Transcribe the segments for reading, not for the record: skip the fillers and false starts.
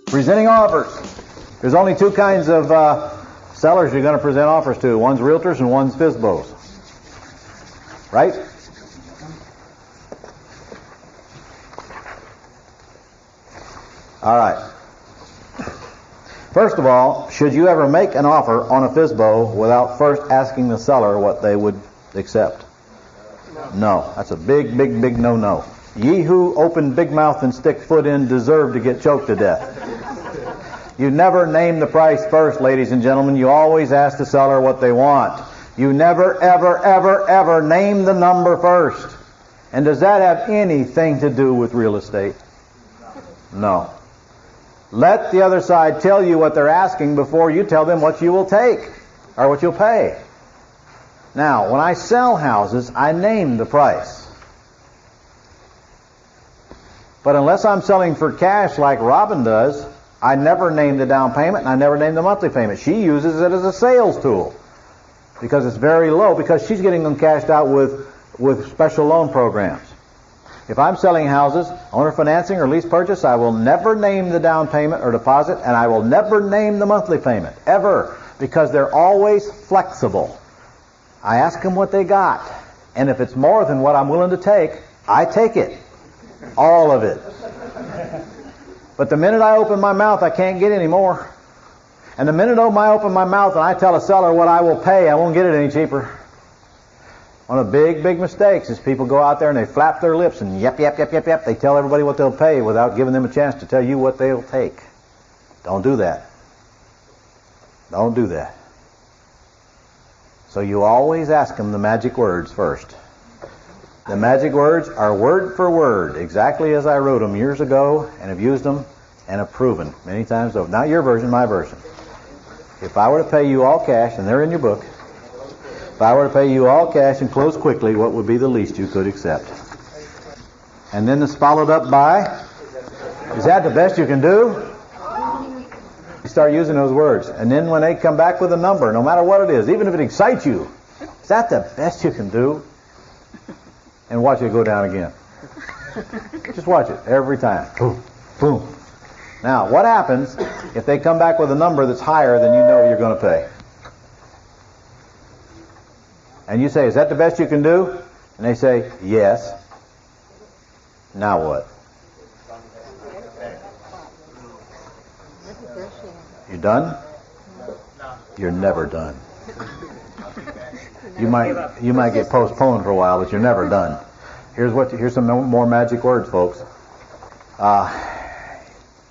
Presenting offers. There's only two kinds of sellers you're going to present offers to. One's realtors and one's FSBOs. Right? All right. First of all, should you ever make an offer on a FSBO without first asking the seller what they would accept? No. That's a big, big, big no-no. Ye who open big mouth and stick foot in deserve to get choked to death. You never name the price first, ladies and gentlemen. You always ask the seller what they want. You never, ever, ever, ever name the number first. And does that have anything to do with real estate? No. Let the other side tell you what they're asking before you tell them what you will take or what you'll pay. Now, when I sell houses, I name the price. But unless I'm selling for cash like Robin does, I never name the down payment and I never name the monthly payment. She uses it as a sales tool because it's very low, because she's getting them cashed out with special loan programs. If I'm selling houses, owner financing or lease purchase, I will never name the down payment or deposit, and I will never name the monthly payment, ever, because they're always flexible. I ask them what they got, and if it's more than what I'm willing to take, I take it. All of it. But the minute I open my mouth, I can't get any more. And the minute I open my mouth and I tell a seller what I will pay, I won't get it any cheaper. One of the big, big mistakes is people go out there and they flap their lips and yep, yep, yep, yep, yep. They tell everybody what they'll pay without giving them a chance to tell you what they'll take. Don't do that. Don't do that. So you always ask them the magic words first. The magic words are word for word, exactly as I wrote them years ago and have used them and have proven many times over. Not your version, my version. If I were to pay you all cash, and they're in your book, if I were to pay you all cash and close quickly, what would be the least you could accept? And then it's followed up by, is that the best you can do? You start using those words. And then when they come back with a number, no matter what it is, even if it excites you, is that the best you can do? And watch it go down again. Just watch it every time. Boom, boom. Now, what happens if they come back with a number that's higher than you know you're going to pay? And you say, is that the best you can do? And they say, yes. Now what? You done? You're never done. You might get postponed for a while, but you're never done. Here's some more magic words, folks.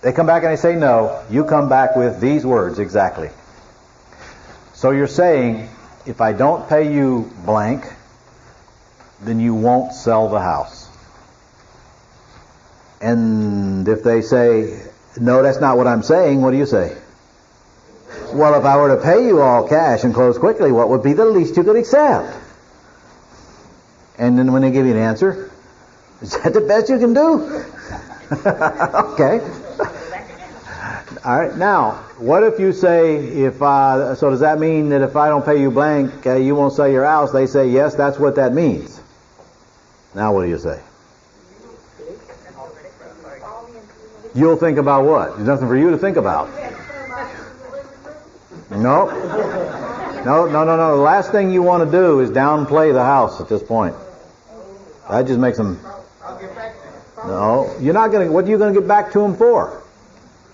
They come back and they say no. You come back with these words exactly. So you're saying, if I don't pay you blank, then you won't sell the house. And if they say, no, that's not what I'm saying, what do you say? Well, if I were to pay you all cash and close quickly, what would be the least you could accept? And then when they give you an answer, is that the best you can do? Okay. All right. Now, what if you say, so does that mean that if I don't pay you blank, you won't sell your house? They say, yes, that's what that means. Now what do you say? You'll think about what? There's nothing for you to think about. No. The last thing you want to do is downplay the house at this point. That just makes them... No, you're not going to... What are you going to get back to them for?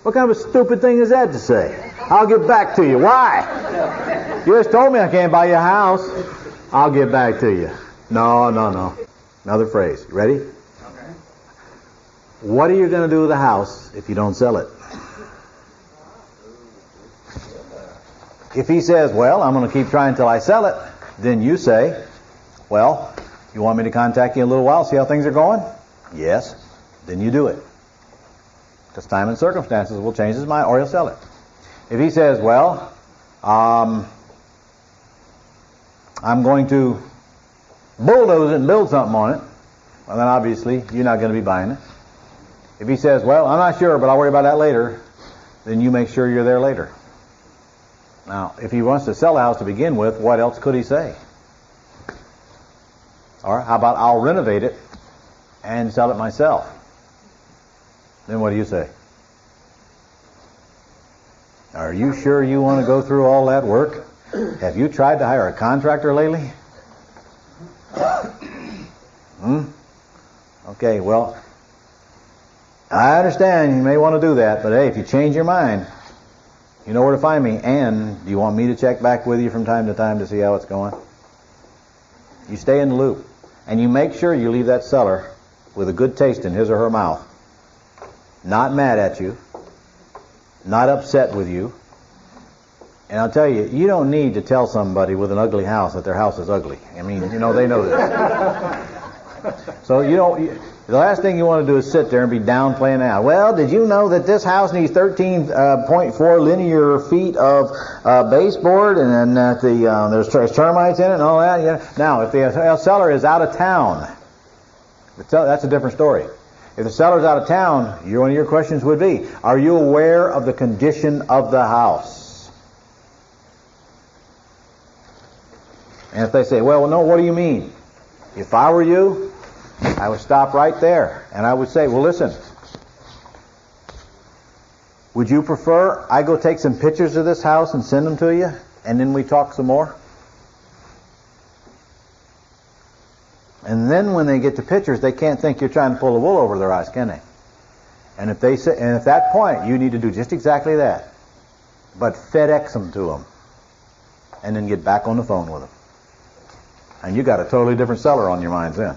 What kind of a stupid thing is that to say? I'll get back to you. Why? You just told me I can't buy your house. I'll get back to you. No. Another phrase. You ready? Okay. What are you going to do with the house if you don't sell it? If he says, well, I'm going to keep trying until I sell it, then you say, well, you want me to contact you in a little while, see how things are going? Yes. Then you do it. Because time and circumstances will change his mind, or he'll sell it. If he says, well, I'm going to bulldoze it and build something on it, well, then obviously you're not going to be buying it. If he says, well, I'm not sure, but I'll worry about that later, then you make sure you're there later. Now, if he wants to sell a house to begin with, what else could he say? Or how about I'll renovate it and sell it myself? Then what do you say? Are you sure you want to go through all that work? Have you tried to hire a contractor lately? Okay, well, I understand you may want to do that, but hey, if you change your mind, you know where to find me. And do you want me to check back with you from time to time to see how it's going? You stay in the loop. And you make sure you leave that seller with a good taste in his or her mouth. Not mad at you. Not upset with you. And I'll tell you, you don't need to tell somebody with an ugly house that their house is ugly. I mean, you know, they know this. So you don't... The last thing you want to do is sit there and be downplaying that. Well, did you know that this house needs 13.4 linear feet of baseboard, and then there's termites in it and all that? Yeah. Now, if the seller is out of town, that's a different story. If the seller's out of town, one of your questions would be, are you aware of the condition of the house? And if they say, well, no, what do you mean? If I were you, I would stop right there, and I would say, well, listen, would you prefer I go take some pictures of this house and send them to you, and then we talk some more? And then when they get the pictures, they can't think you're trying to pull the wool over their eyes, can they? And if they say, and at that point, you need to do just exactly that, but FedEx them to them, and then get back on the phone with them. And you got a totally different seller on your minds then.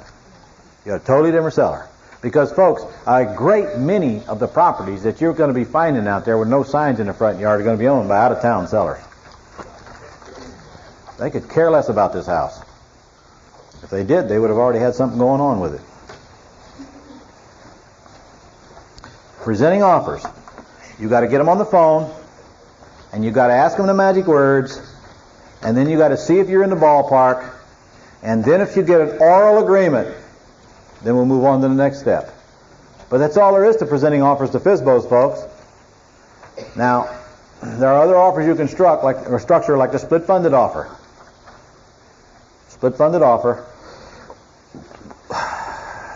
You got a totally different seller. Because, folks, a great many of the properties that you're going to be finding out there with no signs in the front yard are going to be owned by out-of-town sellers. They could care less about this house. If they did, they would have already had something going on with it. Presenting offers. You got to get them on the phone, and you got to ask them the magic words, and then you got to see if you're in the ballpark, and then if you get an oral agreement, then we'll move on to the next step. But that's all there is to presenting offers to FSBOs, folks. Now, there are other offers you can structure like the split-funded offer. Split-funded offer.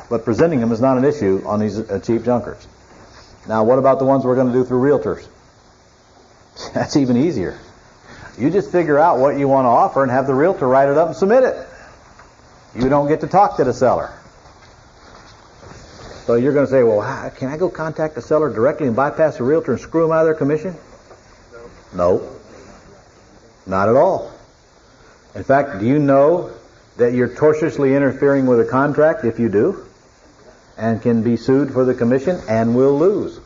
But presenting them is not an issue on these cheap junkers. Now, what about the ones we're going to do through realtors? That's even easier. You just figure out what you want to offer and have the realtor write it up and submit it. You don't get to talk to the seller. So you're going to say, well, can I go contact the seller directly and bypass the realtor and screw them out of their commission? No. Not at all. In fact, do you know that you're tortiously interfering with a contract if you do? And can be sued for the commission and will lose.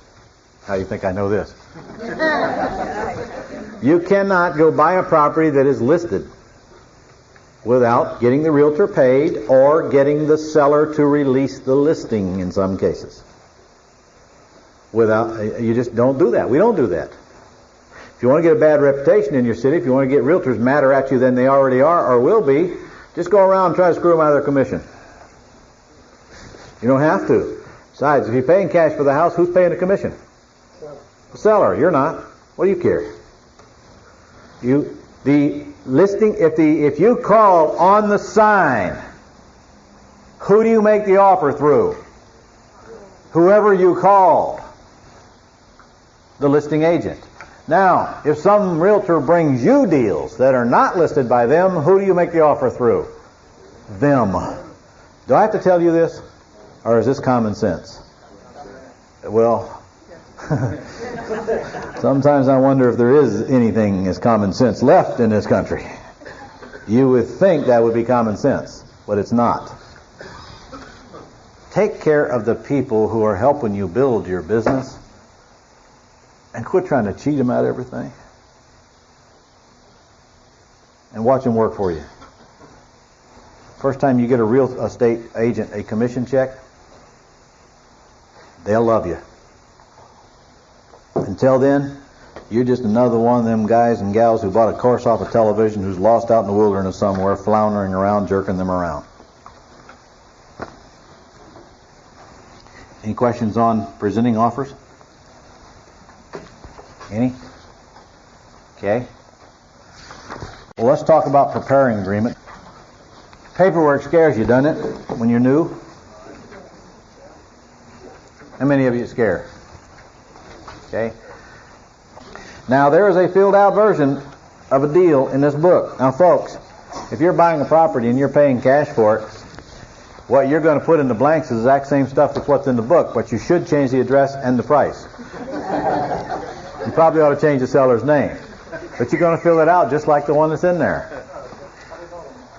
How do you think I know this? You cannot go buy a property that is listed without getting the realtor paid or getting the seller to release the listing in some cases. You just don't do that. We don't do that. If you want to get a bad reputation in your city, if you want to get realtors madder at you than they already are or will be, just go around and try to screw them out of their commission. You don't have to. Besides, if you're paying cash for the house, who's paying the commission? The seller. You're not. What do you care? The listing, if you call on the sign, who do you make the offer through? Whoever you call. The listing agent. Now, if some realtor brings you deals that are not listed by them, who do you make the offer through? Them. Do I have to tell you this? Or is this common sense? Well, sometimes I wonder if there is anything as common sense left in this country. You would think that would be common sense, but it's not. Take care of the people who are helping you build your business and quit trying to cheat them out of everything. And watch them work for you. First time you get a real estate agent a commission check, they'll love you. Until then, you're just another one of them guys and gals who bought a course off of television who's lost out in the wilderness somewhere, floundering around, jerking them around. Any questions on presenting offers? Any? Okay. Well, let's talk about preparing agreement. Paperwork scares you, doesn't it, when you're new? How many of you scare? Okay. Now, there is a filled out version of a deal in this book. Now, folks, if you're buying a property and you're paying cash for it, what you're going to put in the blanks is the exact same stuff as what's in the book, but you should change the address and the price. You probably ought to change the seller's name. But you're going to fill it out just like the one that's in there.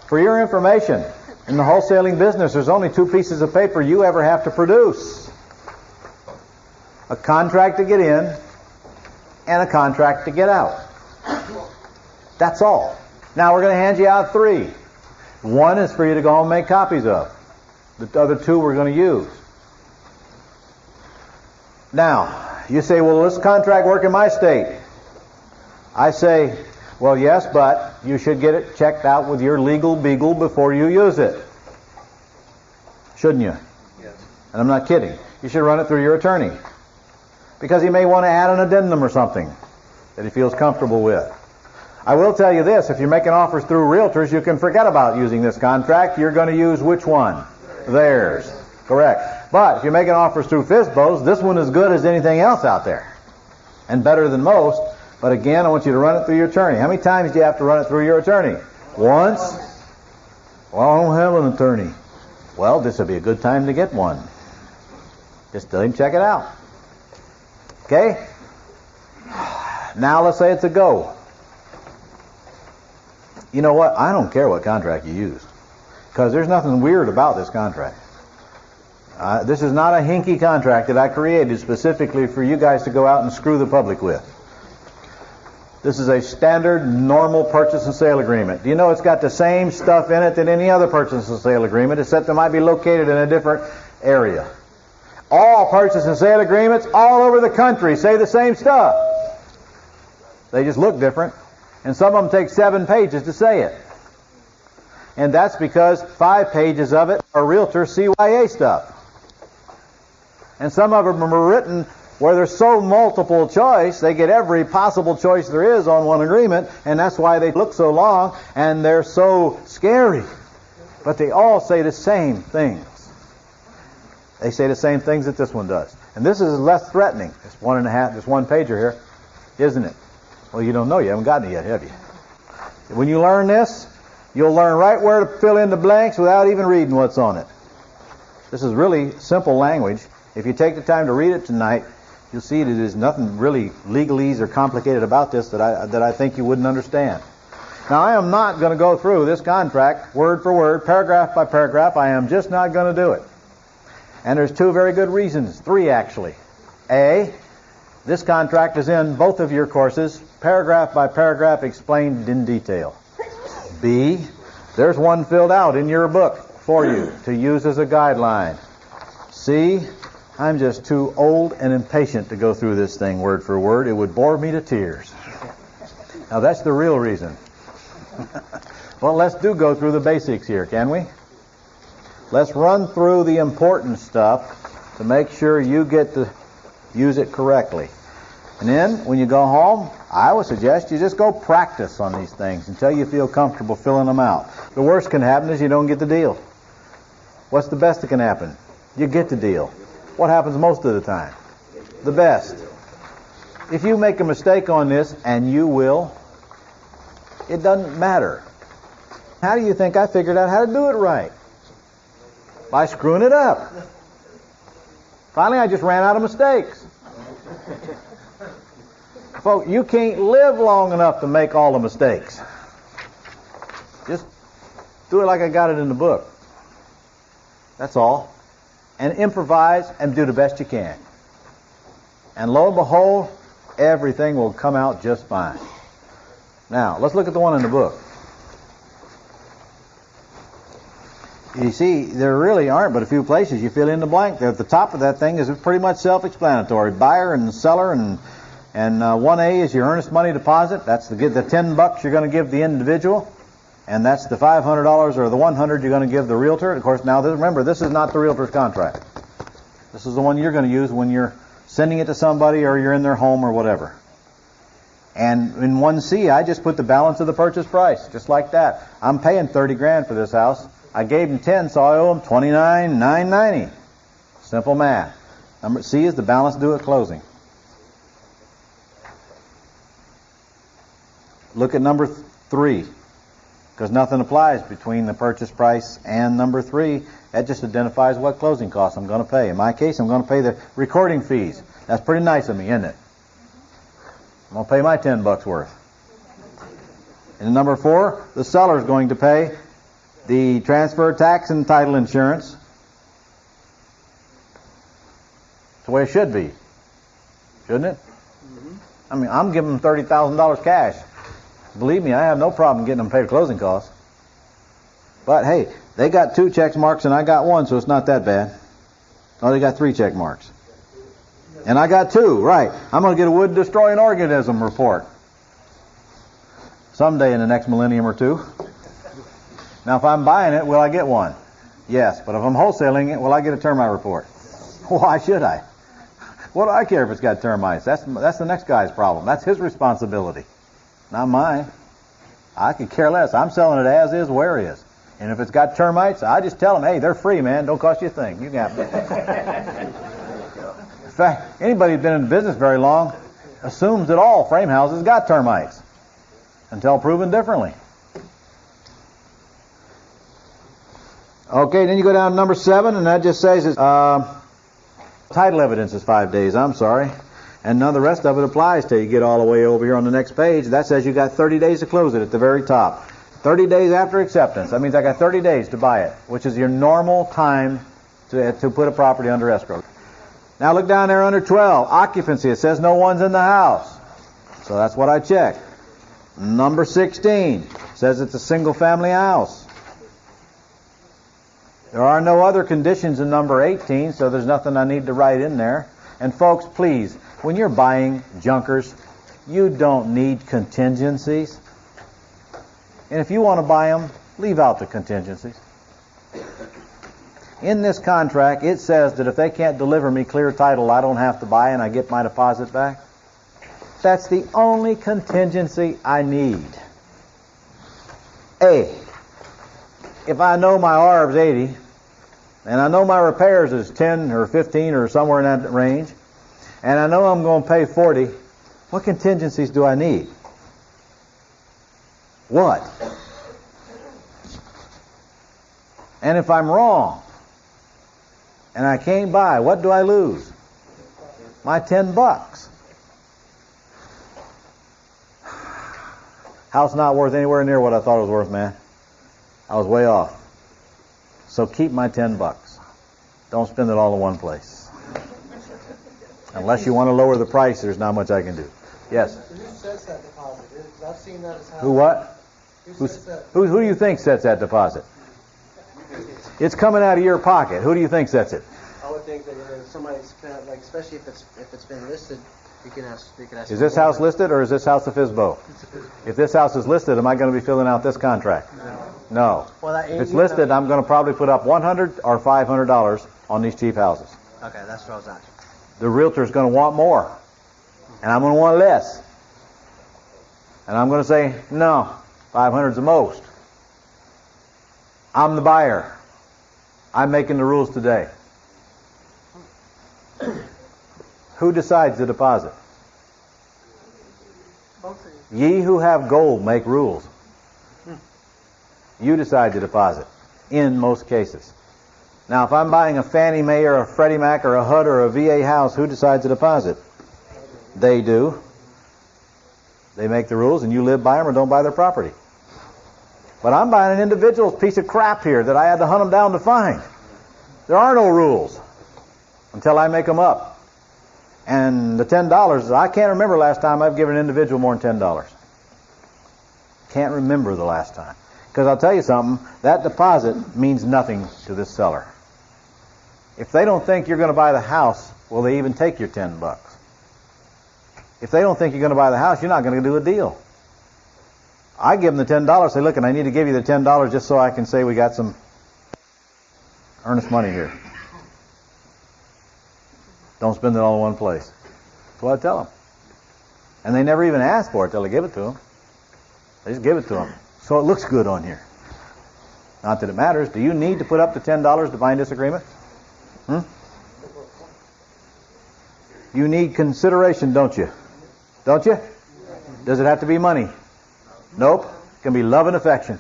For your information, in the wholesaling business, there's only two pieces of paper you ever have to produce. A contract to get in and a contract to get out. That's all. Now we're going to hand you out three. One is for you to go home and make copies of. The other two we're going to use. Now, you say, well, does this contract work in my state? I say, well, yes, but you should get it checked out with your legal beagle before you use it. Shouldn't you? Yes. And I'm not kidding. You should run it through your attorney. Because he may want to add an addendum or something that he feels comfortable with. I will tell you this, if you're making offers through realtors, you can forget about using this contract. You're going to use which one? Theirs. Correct. But if you're making offers through FSBOs, this one is good as anything else out there. And better than most. But again, I want you to run it through your attorney. How many times do you have to run it through your attorney? Once? Well, I don't have an attorney. Well, this would be a good time to get one. Just let him check it out. Okay? Now let's say it's a go. You know what? I don't care what contract you use. Because there's nothing weird about this contract. This is not a hinky contract that I created specifically for you guys to go out and screw the public with. This is a standard, normal purchase and sale agreement. Do you know it's got the same stuff in it that any other purchase and sale agreement, except it might be located in a different area. All purchase and sale agreements all over the country say the same stuff. They just look different. And some of them take 7 pages to say it. And that's because 5 pages of it are realtor CYA stuff. And some of them are written where there's so multiple choice, they get every possible choice there is on one agreement, and that's why they look so long, and they're so scary. But they all say the same things. They say the same things that this one does. And this is less threatening. It's 1.5, just 1 pager here, isn't it? Well, you don't know. You haven't gotten it yet, have you? When you learn this, you'll learn right where to fill in the blanks without even reading what's on it. This is really simple language. If you take the time to read it tonight, you'll see that there's nothing really legalese or complicated about this that I think you wouldn't understand. Now, I am not going to go through this contract word for word, paragraph by paragraph. I am just not going to do it. And there's 2 very good reasons, 3 actually. A, this contract is in both of your courses, paragraph by paragraph, explained in detail. B, there's one filled out in your book for you to use as a guideline. C, I'm just too old and impatient to go through this thing word for word. It would bore me to tears. Now that's the real reason. Well, let's go through the basics here, can we? Let's run through the important stuff to make sure you get to use it correctly. And then, when you go home, I would suggest you just go practice on these things until you feel comfortable filling them out. The worst can happen is you don't get the deal. What's the best that can happen? You get the deal. What happens most of the time? The best. If you make a mistake on this, and you will, it doesn't matter. How do you think I figured out how to do it right? By screwing it up. Finally, I just ran out of mistakes. Folks, you can't live long enough to make all the mistakes. Just do it like I got it in the book. That's all. And improvise and do the best you can. And lo and behold, everything will come out just fine. Now, let's look at the one in the book. You see, there really aren't but a few places you fill in the blank. At the top of that thing is pretty much self-explanatory. Buyer and seller, and 1A is your earnest money deposit. That's the $10 you're going to give the individual. And that's the $500 or the $100 you're going to give the realtor. Of course, now remember, this is not the realtor's contract. This is the one you're going to use when you're sending it to somebody or you're in their home or whatever. And in 1C, I just put the balance of the purchase price, just like that. I'm paying $30,000 for this house. I gave him 10, so I owe him $29,990. Simple math. Number C is the balance due at closing. Look at number 3, because nothing applies between the purchase price and number 3. That just identifies what closing costs I'm going to pay. In my case, I'm going to pay the recording fees. That's pretty nice of me, isn't it? I'm going to pay my $10 worth. And number 4, the seller is going to pay the transfer tax and title insurance. It's the way it should be, shouldn't it? I mean, I'm giving them $30,000 cash. Believe me, I have no problem getting them paid closing costs. But hey, they got 2 check marks and I got 1, so it's not that bad. Oh, they got 3 check marks. And I got 2, right. I'm going to get a wood destroying organism report someday in the next millennium or 2. Now, if I'm buying it, will I get one? Yes. But if I'm wholesaling it, will I get a termite report? Why should I? What do I care if it's got termites? That's the next guy's problem. That's his responsibility, not mine. I could care less. I'm selling it as is, where is. And if it's got termites, I just tell them, hey, they're free, man. Don't cost you a thing. You can have them. In fact, anybody who's been in business very long assumes that all frame houses got termites until proven differently. Okay, then you go down to number 7, and that just says title evidence is 5 days. I'm sorry. And none of the rest of it applies till you get all the way over here on the next page. That says you got 30 days to close it at the very top. 30 days after acceptance. That means I got 30 days to buy it, which is your normal time to put a property under escrow. Now look down there under 12. Occupancy. It says no one's in the house. So that's what I checked. Number 16 says it's a single family house. There are no other conditions in number 18, so there's nothing I need to write in there. And folks, please, when you're buying junkers, you don't need contingencies. And if you want to buy them, leave out the contingencies. In this contract, it says that if they can't deliver me clear title, I don't have to buy and I get my deposit back. That's the only contingency I need. A, if I know my ARB's 80, and I know my repairs is 10 or 15 or somewhere in that range, and I know I'm going to pay 40, what contingencies do I need? What? And if I'm wrong, and I can't buy, what do I lose? My $10. House not worth anywhere near what I thought it was worth, man. I was way off. So keep my $10. Don't spend it all in one place. Unless you want to lower the price, there's not much I can do. Yes? Who sets that deposit? I've seen that as Who what? Who do you think sets that deposit? It's coming out of your pocket. Who do you think sets it? I would think that somebody's kind of, like, especially if it's been listed, you can ask. Is this house listed or is this house a FSBO? If this house is listed, am I going to be filling out this contract? No. Well, if it's listed, I'm going to probably put up $100 or $500 on these cheap houses. Okay, that's what I was asking. The realtor's going to want more, and I'm going to want less. And I'm going to say, no, 500's the most. I'm the buyer. I'm making the rules today. Who decides the deposit? Ye who have gold make rules. You decide the deposit, in most cases. Now, if I'm buying a Fannie Mae or a Freddie Mac or a HUD or a VA house, who decides the deposit? They do. They make the rules, and you live by them or don't buy their property. But I'm buying an individual's piece of crap here that I had to hunt them down to find. There are no rules until I make them up. And the $10, I can't remember last time I've given an individual more than $10. Can't remember the last time. Because I'll tell you something, that deposit means nothing to this seller. If they don't think you're going to buy the house, will they even take your $10? If they don't think you're going to buy the house, you're not going to do a deal. I give them the $10, say, look, and I need to give you the $10 just so I can say we got some earnest money here. Don't spend it all in one place. That's what I tell them. And they never even ask for it till I give it to them. They just give it to them. So it looks good on here. Not that it matters. Do you need to put up the $10 to bind this agreement? You need consideration, don't you? Don't you? Does it have to be money? Nope. It can be love and affection.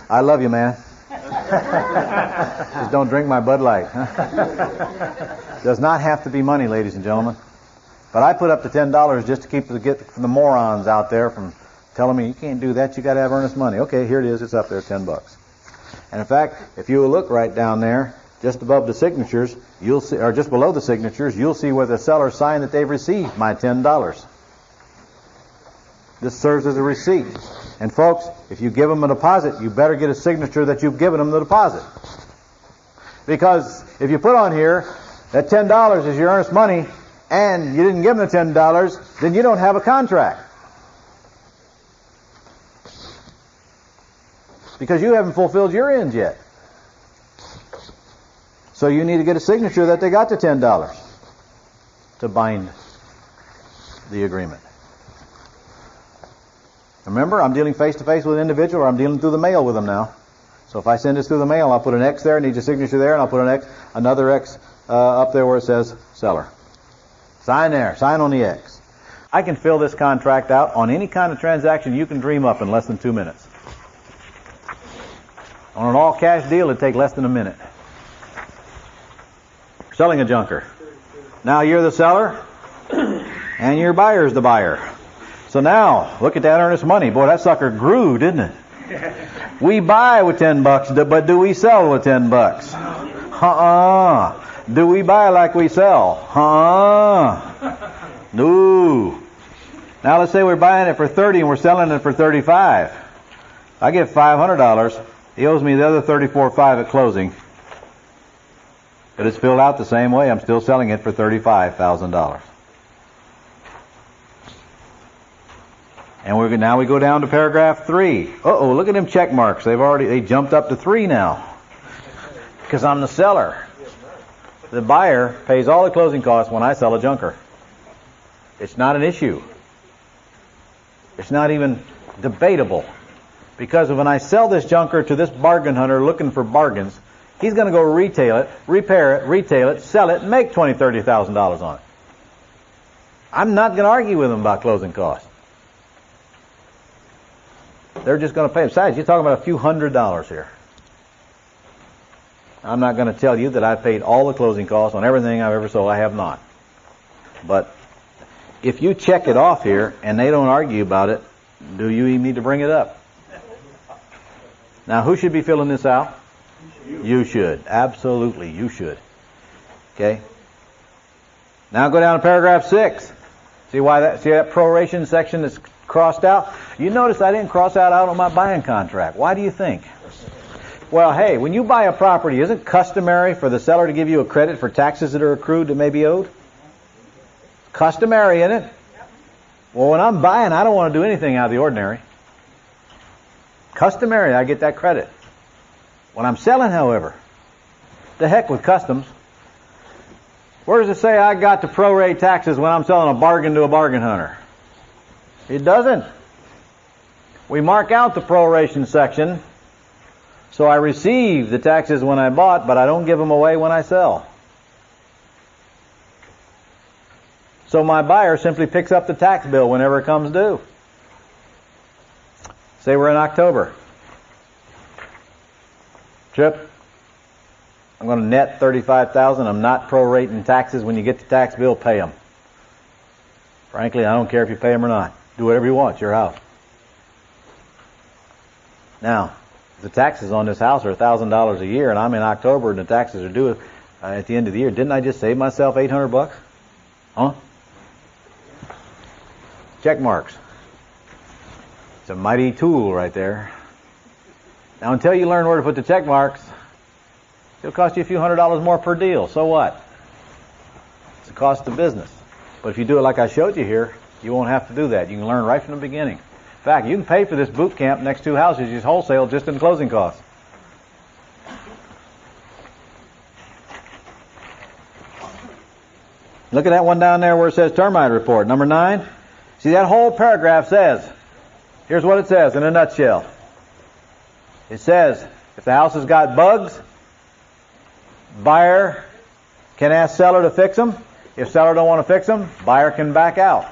I love you, man. Just don't drink my Bud Light. Does not have to be money, ladies and gentlemen. But I put up to $10 just to keep the morons out there from telling me, you can't do that, you got to have earnest money. Okay, here it is, it's up there, $10. And in fact, if you look right down there, just above the signatures, you'll see, or just below the signatures, you'll see where the seller signed that they've received my $10. This serves as a receipt. And folks, if you give them a deposit, you better get a signature that you've given them the deposit. Because if you put on here that $10 is your earnest money, and you didn't give them the $10, then you don't have a contract. Because you haven't fulfilled your end yet. So you need to get a signature that they got the $10 to bind the agreement. Remember, I'm dealing face-to-face with an individual, or I'm dealing through the mail with them now. So if I send this through the mail, I'll put an X there, needs a signature there, and I'll put another X up there where it says seller. Sign there. Sign on the X. I can fill this contract out on any kind of transaction you can dream up in less than 2 minutes. On an all-cash deal, it'd take less than a minute. Selling a junker. Now you're the seller, and your buyer's the buyer. So now, look at that earnest money. Boy, that sucker grew, didn't it? We buy with $10, but do we sell with $10? Do we buy like we sell? No. Now let's say we're buying it for $30 and we're selling it for $35. I get $500. He owes me the other $34.5 at closing. But it's filled out the same way. I'm still selling it for $35,000. And now we go down to paragraph 3. Uh-oh, look at them check marks. They jumped up to 3 now. Because I'm the seller. The buyer pays all the closing costs when I sell a junker. It's not an issue. It's not even debatable. Because when I sell this junker to this bargain hunter looking for bargains, he's going to go retail it, repair it, retail it, sell it, and make $20,000, $30,000 on it. I'm not going to argue with him about closing costs. They're just going to pay. Besides, you're talking about a few $100s here. I'm not going to tell you that I paid all the closing costs on everything I've ever sold. I have not. But if you check it off here and they don't argue about it, do you even need to bring it up? Now, who should be filling this out? You should. Absolutely, you should. Okay? Now go down to paragraph 6. See that proration section that's crossed out? You notice I didn't cross out on my buying contract. Why do you think? Well, hey, when you buy a property, isn't it customary for the seller to give you a credit for taxes that are accrued that may be owed? Customary, isn't it? Well, when I'm buying, I don't want to do anything out of the ordinary. Customary, I get that credit. When I'm selling, however, the heck with customs. Where does it say I got to prorate taxes when I'm selling a bargain to a bargain hunter? It doesn't. We mark out the proration section, so I receive the taxes when I bought, but I don't give them away when I sell. So my buyer simply picks up the tax bill whenever it comes due. Say we're in October. Trip, I'm going to net $35,000. I'm not prorating taxes. When you get the tax bill, pay them. Frankly, I don't care if you pay them or not. Do whatever you want. It's your house. Now, the taxes on this house are $1,000 a year, and I'm in October, and the taxes are due at the end of the year. Didn't I just save myself $800? Huh? Check marks. It's a mighty tool right there. Now, until you learn where to put the check marks, it'll cost you a few $100s more per deal. So what? It's the cost of business. But if you do it like I showed you here, you won't have to do that. You can learn right from the beginning. In fact, you can pay for this boot camp next 2 houses just wholesale just in closing costs. Look at that one down there where it says termite report, number 9. See, that whole paragraph says, here's what it says in a nutshell. It says, if the house has got bugs, buyer can ask seller to fix them. If seller don't want to fix them, buyer can back out.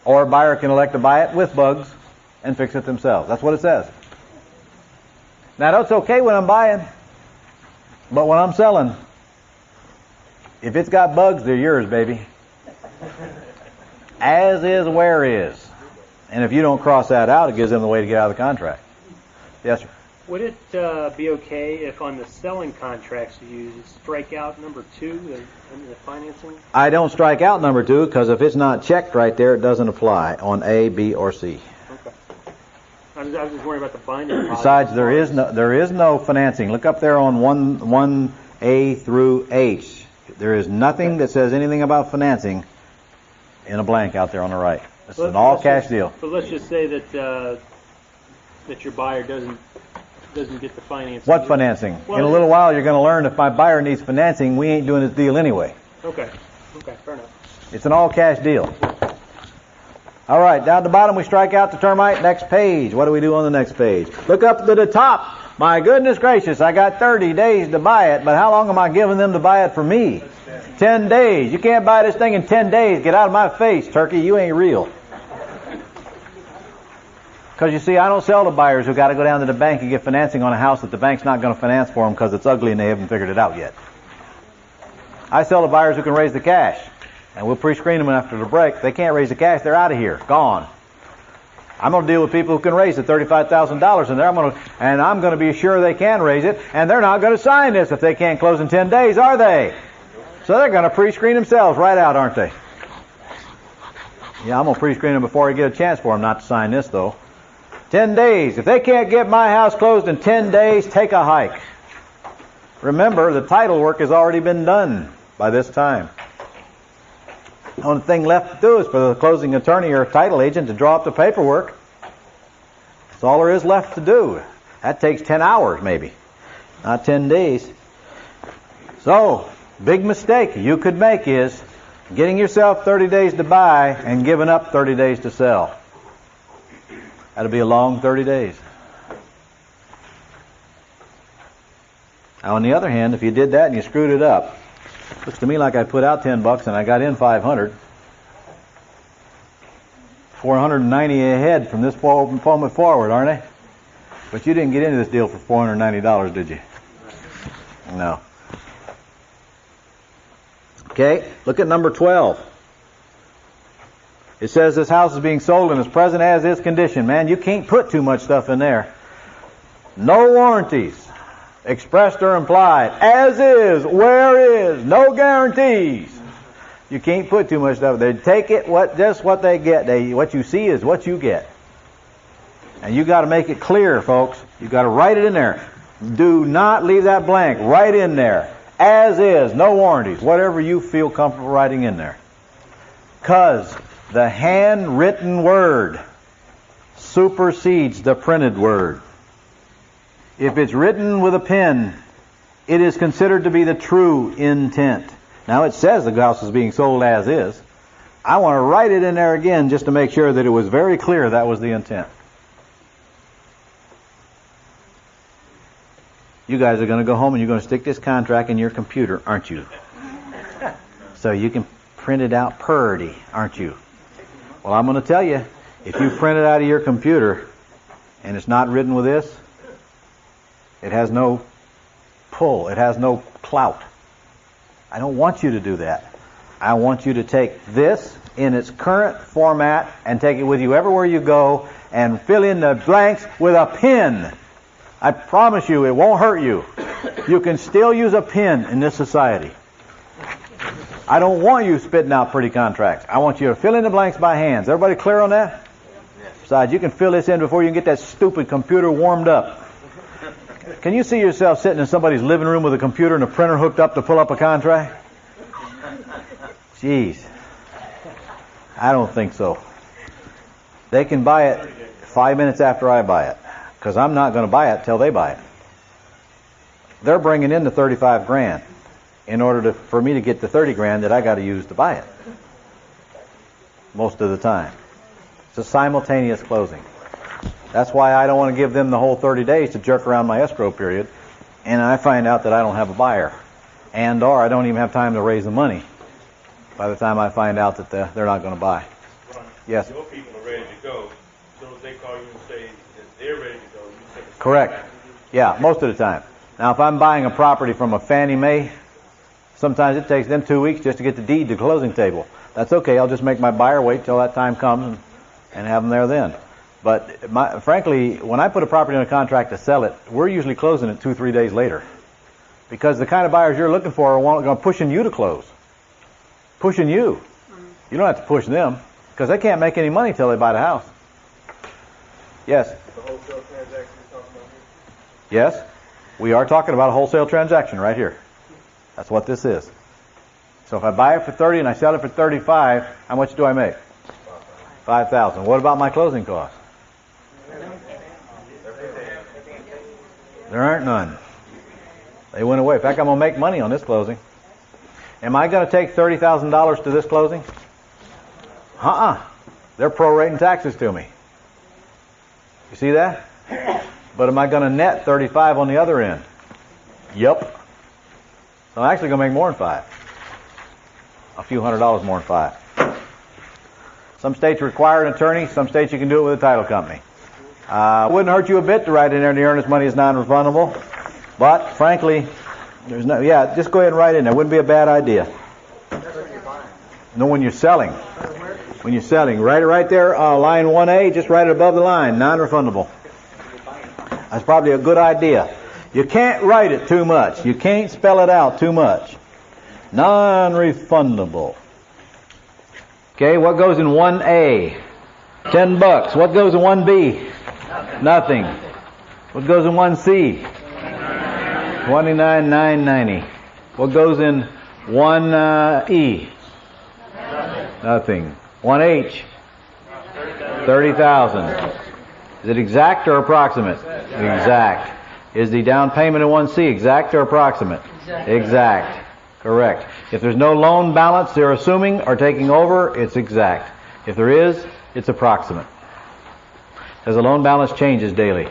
Or a buyer can elect to buy it with bugs and fix it themselves. That's what it says. Now that's okay when I'm buying, but when I'm selling, if it's got bugs, they're yours, baby. As is, where is. And if you don't cross that out, it gives them the way to get out of the contract. Yes, sir. Would it be okay if on the selling contracts you strike out number 2 in the financing? I don't strike out number 2 because if it's not checked right there, it doesn't apply on A, B, or C. Okay. I was just worried about the binding. Besides, there is no financing. Look up there on 1A through H. There is nothing that says anything about financing in a blank out there on the right. It's an all-cash deal. But let's just say that that your buyer doesn't get the financing. What financing? Well, in a little while, you're going to learn if my buyer needs financing, we ain't doing this deal anyway. Okay, fair enough. It's an all-cash deal. All right, down at the bottom, we strike out the termite. Next page. What do we do on the next page? Look up to the top. My goodness gracious, I got 30 days to buy it, but how long am I giving them to buy it for me? 10 days. You can't buy this thing in 10 days. Get out of my face, turkey. You ain't real. Because you see, I don't sell to buyers who got to go down to the bank and get financing on a house that the bank's not going to finance for them because it's ugly and they haven't figured it out yet. I sell to buyers who can raise the cash. And we'll pre-screen them after the break. If they can't raise the cash, they're out of here. Gone. I'm going to deal with people who can raise the $35,000 in there. I'm going to be sure they can raise it. And they're not going to sign this if they can't close in 10 days, are they? So they're going to pre-screen themselves right out, aren't they? Yeah, I'm going to pre-screen them before I get a chance for them not to sign this, though. 10 days. If they can't get my house closed in 10 days, take a hike. Remember, the title work has already been done by this time. The only thing left to do is for the closing attorney or title agent to draw up the paperwork. That's all there is left to do. That takes 10 hours maybe, not 10 days. So, big mistake you could make is getting yourself 30 days to buy and giving up 30 days to sell. That'll be a long 30 days. Now, on the other hand, if you did that and you screwed it up, looks to me like I put out $10 and I got in 500. 490 ahead from this moment forward, aren't I? But you didn't get into this deal for $490, did you? No. Okay, look at number 12. It says this house is being sold in its present as-is condition. Man, you can't put too much stuff in there. No warranties, expressed or implied. As is, where is, no guarantees. You can't put too much stuff. They take it just what they get. What you see is what you get. And you got to make it clear, folks. You got to write it in there. Do not leave that blank. Write in there. As is, no warranties. Whatever you feel comfortable writing in there. Because the handwritten word supersedes the printed word. If it's written with a pen, it is considered to be the true intent. Now it says the house is being sold as is. I want to write it in there again just to make sure that it was very clear that was the intent. You guys are going to go home and you're going to stick this contract in your computer, aren't you? So you can print it out purdy, aren't you? Well, I'm going to tell you, if you print it out of your computer and it's not written with this, it has no pull. It has no clout. I don't want you to do that. I want you to take this in its current format and take it with you everywhere you go and fill in the blanks with a pen. I promise you, it won't hurt you. You can still use a pen in this society. I don't want you spitting out pretty contracts. I want you to fill in the blanks by hands. Everybody clear on that? Besides, you can fill this in before you can get that stupid computer warmed up. Can you see yourself sitting in somebody's living room with a computer and a printer hooked up to pull up a contract? Jeez. I don't think so. They can buy it 5 minutes after I buy it, because I'm not going to buy it till they buy it. They're bringing in the 35 grand in order for me to get the 30 grand that I got to use to buy it. Most of the time. It's a simultaneous closing. That's why I don't want to give them the whole 30 days to jerk around my escrow period, and I find out that I don't have a buyer, or I don't even have time to raise the money by the time I find out that they're not going to buy. Yes. Your people are ready to go. As soon as they call you and say that they're ready to go, you take a Correct. Yeah, most of the time. Now, if I'm buying a property from a Fannie Mae, sometimes it takes them 2 weeks just to get the deed to the closing table. That's okay. I'll just make my buyer wait till that time comes and have them there then. But frankly, when I put a property on a contract to sell it, we're usually closing it 2-3 days later. Because the kind of buyers you're looking for are pushing you to close. Pushing you. You don't have to push them because they can't make any money till they buy the house. Yes? The wholesale transaction you're talking about here? Yes? We are talking about a wholesale transaction right here. That's what this is. So if I buy it for 30 and I sell it for 35, how much do I make? $5,000. What about my closing costs? There aren't none. They went away. In fact, I'm going to make money on this closing. Am I going to take $30,000 to this closing? They're prorating taxes to me. You see that? But am I going to net 35 on the other end? Yep. So I'm actually going to make more than 5. A few $100s more than 5. Some states require an attorney. Some states you can do it with a title company. It wouldn't hurt you a bit to write in there the earnest money is non-refundable. But frankly, there's no. Yeah, just go ahead and write in there. Wouldn't be a bad idea. No, when you're selling. When you're selling, write it right there, line 1A. Just write it above the line, non-refundable. That's probably a good idea. You can't write it too much. You can't spell it out too much. Non-refundable. Okay, what goes in 1A? $10. What goes in 1B? Nothing. What goes in 1C? $29,990. What goes in 1E? Nothing. 1H? $30,000. Is it exact or approximate? Exact. Is the down payment in 1C exact or approximate? Exact. Correct. If there's no loan balance they're assuming or taking over, it's exact. If there is, it's approximate. Because the loan balance changes daily.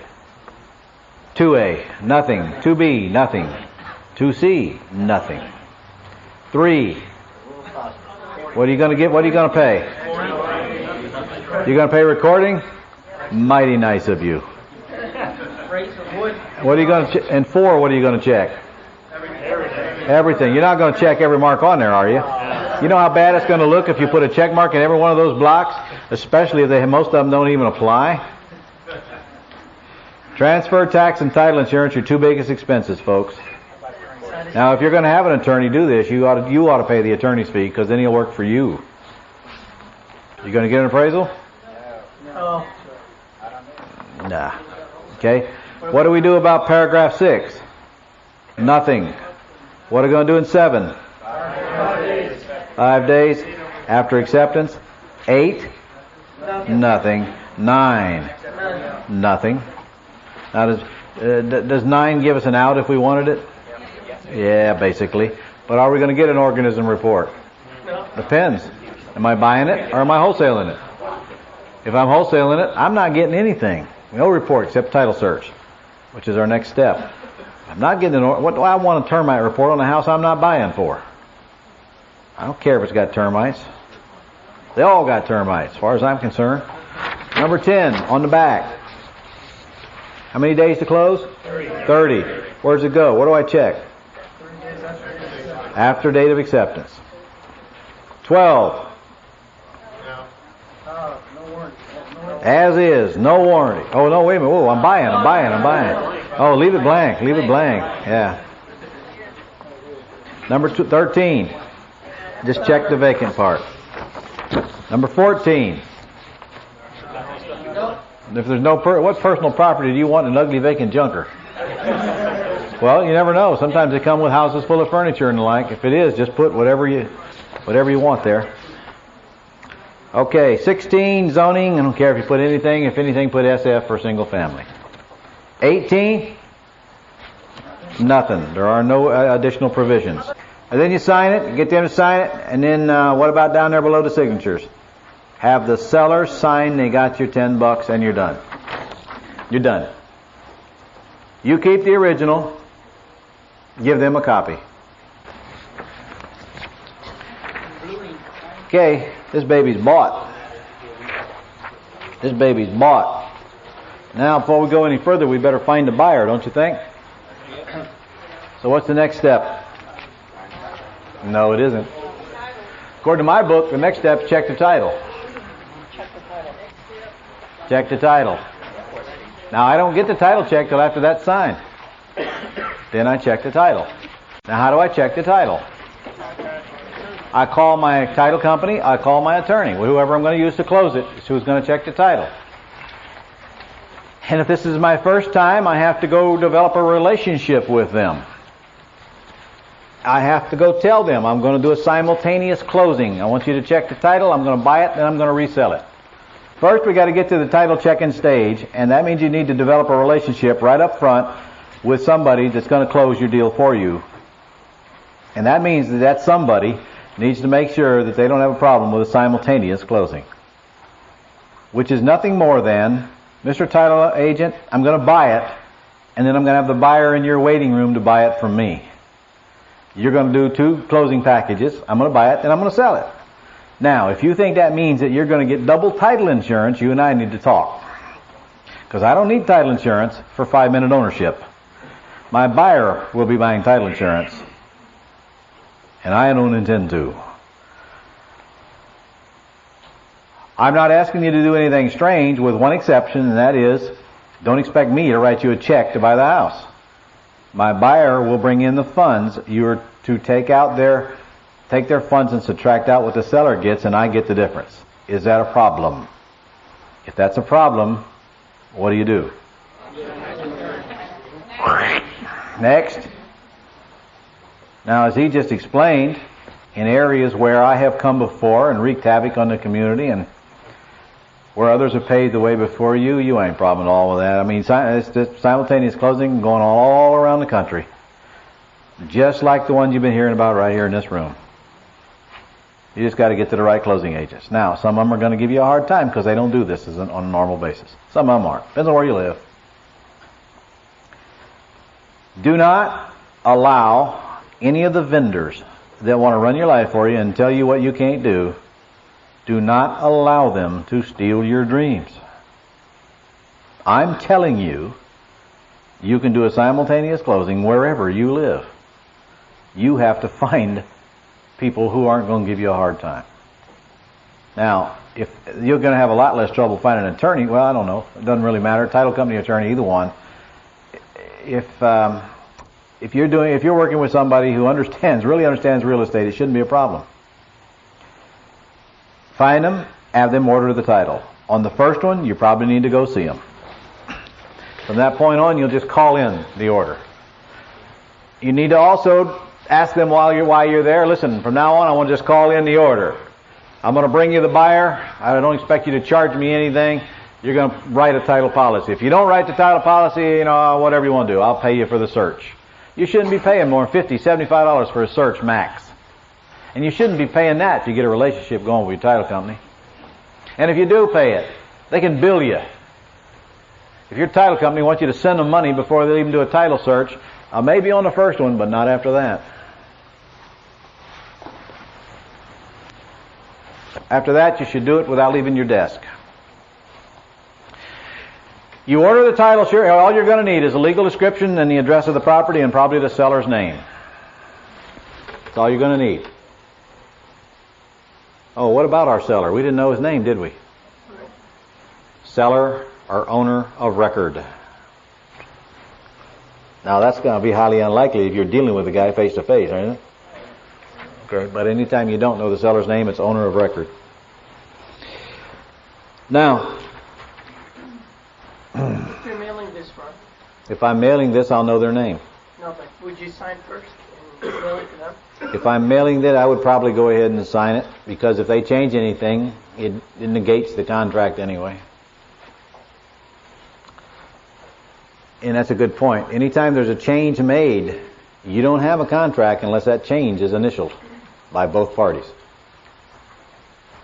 2A, nothing. 2B, nothing. 2C, nothing. 3. What are you going to get? What are you going to pay? You're going to pay recording? Mighty nice of you. What are you going to and 4, what are you going to check? Everything. You're not going to check every mark on there, are you? You know how bad it's going to look if you put a check mark in every one of those blocks, especially if most of them don't even apply? Transfer, tax, and title insurance are your 2 biggest expenses, folks. Now, if you're going to have an attorney do this, you ought to pay the attorney's fee because then he'll work for you. You going to get an appraisal? No. Nah. Okay. What do we do about paragraph 6? Nothing. What are we going to do in 7? 5 days. After acceptance? 8? Nothing. 9? Nothing. Now, does 9 give us an out if we wanted it? Yeah, basically. But are we going to get an organism report? Depends. Am I buying it or am I wholesaling it? If I'm wholesaling it, I'm not getting anything. No report except title search, which is our next step. I'm not getting what do I want a termite report on a house I'm not buying for? I don't care if it's got termites. They all got termites, as far as I'm concerned. Number 10, on the back. How many days to close? 30. Where does it go? What do I check? After date of acceptance. 12. As is, no warranty. Oh, no, wait a minute. Oh, I'm buying. Oh, leave it blank. Yeah. Number 13. Just check the vacant part. Number 14. If there's no what personal property do you want in an ugly vacant junker? Well, you never know. Sometimes they come with houses full of furniture and the like. If it is, just put whatever you want there. Okay, 16, zoning. I don't care if you put anything. If anything, put SF for single family. 18, nothing. There are no additional provisions. And then you sign it, get them to sign it, and then what about down there below the signatures? Have the seller sign they got your $10 and you're done. You're done. You keep the original, give them a copy. Okay, this baby's bought. This baby's bought. Now, before we go any further, we better find a buyer, don't you think? So what's the next step? No, it isn't. According to my book, the next step is check the title. Check the title. Now, I don't get the title check till after that's signed. Then I check the title. Now, how do I check the title? I call my title company, I call my attorney. Whoever I'm going to use to close it is who's going to check the title. And if this is my first time, I have to go develop a relationship with them. I have to go tell them I'm going to do a simultaneous closing. I want you to check the title, I'm going to buy it, then I'm going to resell it. First, we got to get to the title checking stage, and that means you need to develop a relationship right up front with somebody that's going to close your deal for you. And that means that somebody needs to make sure that they don't have a problem with a simultaneous closing. Which is nothing more than, Mr. Title Agent, I'm going to buy it, and then I'm going to have the buyer in your waiting room to buy it from me. You're going to do 2 closing packages. I'm going to buy it, and I'm going to sell it. Now, if you think that means that you're going to get double title insurance, you and I need to talk. Because I don't need title insurance for 5-minute ownership. My buyer will be buying title insurance, and I don't intend to. I'm not asking you to do anything strange, with one exception, and that is, don't expect me to write you a check to buy the house. My buyer will bring in the funds. You're to take their funds and subtract out what the seller gets, and I get the difference. Is that a problem? If that's a problem, what do you do? Next. Now, as he just explained, in areas where I have come before and wreaked havoc on the community, and where others have paid the way before you, you ain't problem at all with that. I mean, it's just simultaneous closing going on all around the country. Just like the ones you've been hearing about right here in this room. You just got to get to the right closing agents. Now, some of them are going to give you a hard time because they don't do this on a normal basis. Some of them aren't. Depends on where you live. Do not allow any of the vendors that want to run your life for you and tell you what you can't do. Do not allow them to steal your dreams. I'm telling you, you can do a simultaneous closing wherever you live. You have to find people who aren't going to give you a hard time. Now, if you're going to have a lot less trouble finding an attorney, well, I don't know. It doesn't really matter. Title company, attorney, either one. If you're working with somebody who really understands real estate, it shouldn't be a problem. Find them, have them order the title. On the first one, you probably need to go see them. From that point on, you'll just call in the order. You need to also ask them while you're there, listen, from now on I want to just call in the order. I'm going to bring you the buyer. I don't expect you to charge me anything. You're going to write a title policy. If you don't write the title policy, whatever you want to do, I'll pay you for the search. You shouldn't be paying more than $50, $75 for a search max. And you shouldn't be paying that if you get a relationship going with your title company. And if you do pay it, they can bill you. If your title company wants you to send them money before they even do a title search, maybe on the first one, but not after that. After that, you should do it without leaving your desk. You order the title, sure, all you're going to need is a legal description and the address of the property and probably the seller's name. That's all you're going to need. Oh, what about our seller? We didn't know his name, did we? Seller or owner of record. Now, that's going to be highly unlikely if you're dealing with the guy face to face, isn't it? Okay, but anytime you don't know the seller's name, it's owner of record. Now, If you're mailing this one, if I'm mailing this, I'll know their name. no, but would you sign first and mail it to them? If I'm mailing that, I would probably go ahead and sign it, because if they change anything, it negates the contract anyway. And that's a good point. Anytime there's a change made, you don't have a contract unless that change is initialed by both parties.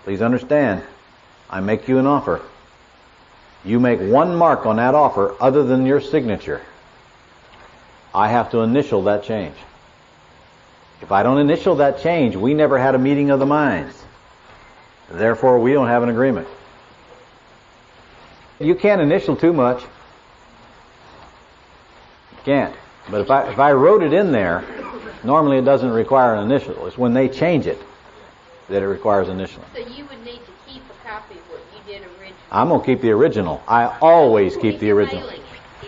Please understand, I make you an offer. You make one mark on that offer other than your signature. I have to initial that change. If I don't initial that change, we never had a meeting of the minds. Therefore, we don't have an agreement. You can't initial too much. You can't. But if I wrote it in there, normally it doesn't require an initial. It's when they change it that it requires initial. So you would need to keep a copy of what you did originally. I'm going to keep the original. I always keep the original. If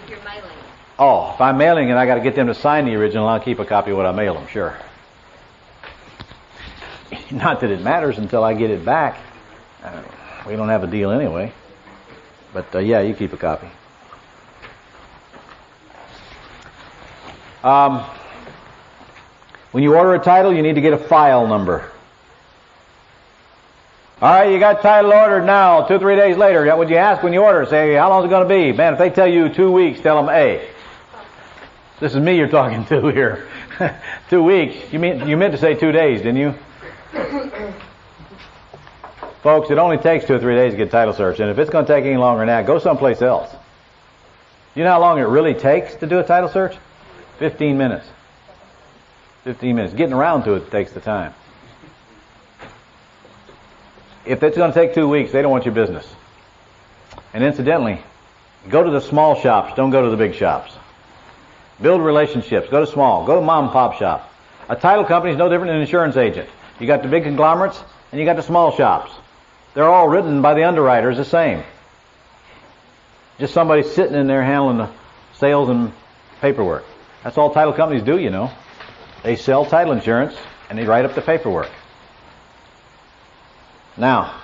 you're mailing it. Oh, if I'm mailing it, I got to get them to sign the original. I'll keep a copy of what I mail them, sure. Not that it matters until I get it back. We don't have a deal anyway. But yeah, you keep a copy. When you order a title, you need to get a file number. All right, you got title ordered now. 2 or 3 days later, what would you ask when you order? Say, how long is it going to be? Man, if they tell you 2 weeks, tell them A. This is me you're talking to here. 2 weeks. You meant to say 2 days, didn't you? Folks, it only takes 2 or 3 days to get title search, and if it's going to take any longer than that, go someplace else. You know how long it really takes to do a title search? 15 minutes. 15 minutes. Getting around to it takes the time. If it's going to take 2 weeks, they don't want your business. And incidentally, go to the small shops. Don't go to the big shops. Build relationships. Go to small. Go to mom and pop shop. A title company is no different than an insurance agent. You got the big conglomerates and you got the small shops. They're all written by the underwriters the same. Just somebody sitting in there handling the sales and paperwork. That's all title companies do, you know. They sell title insurance and they write up the paperwork. Now,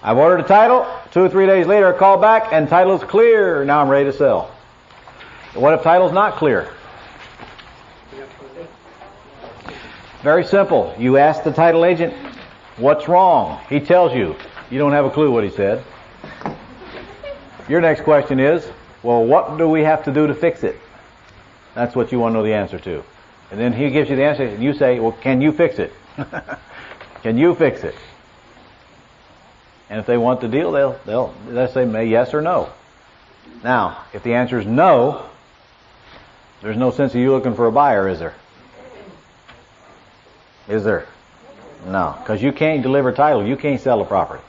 I've ordered a title. 2 or 3 days later, I call back and title's clear. Now I'm ready to sell. What if title's not clear? Very simple. You ask the title agent, what's wrong? He tells you. You don't have a clue what he said. Your next question is, well, what do we have to do to fix it? That's what you want to know the answer to. And then he gives you the answer, and you say, well, can you fix it? Can you fix it? And if they want the deal, they'll say yes or no. Now, if the answer is no, there's no sense of you looking for a buyer, is there? Is there? No, because you can't deliver title. You can't sell a property.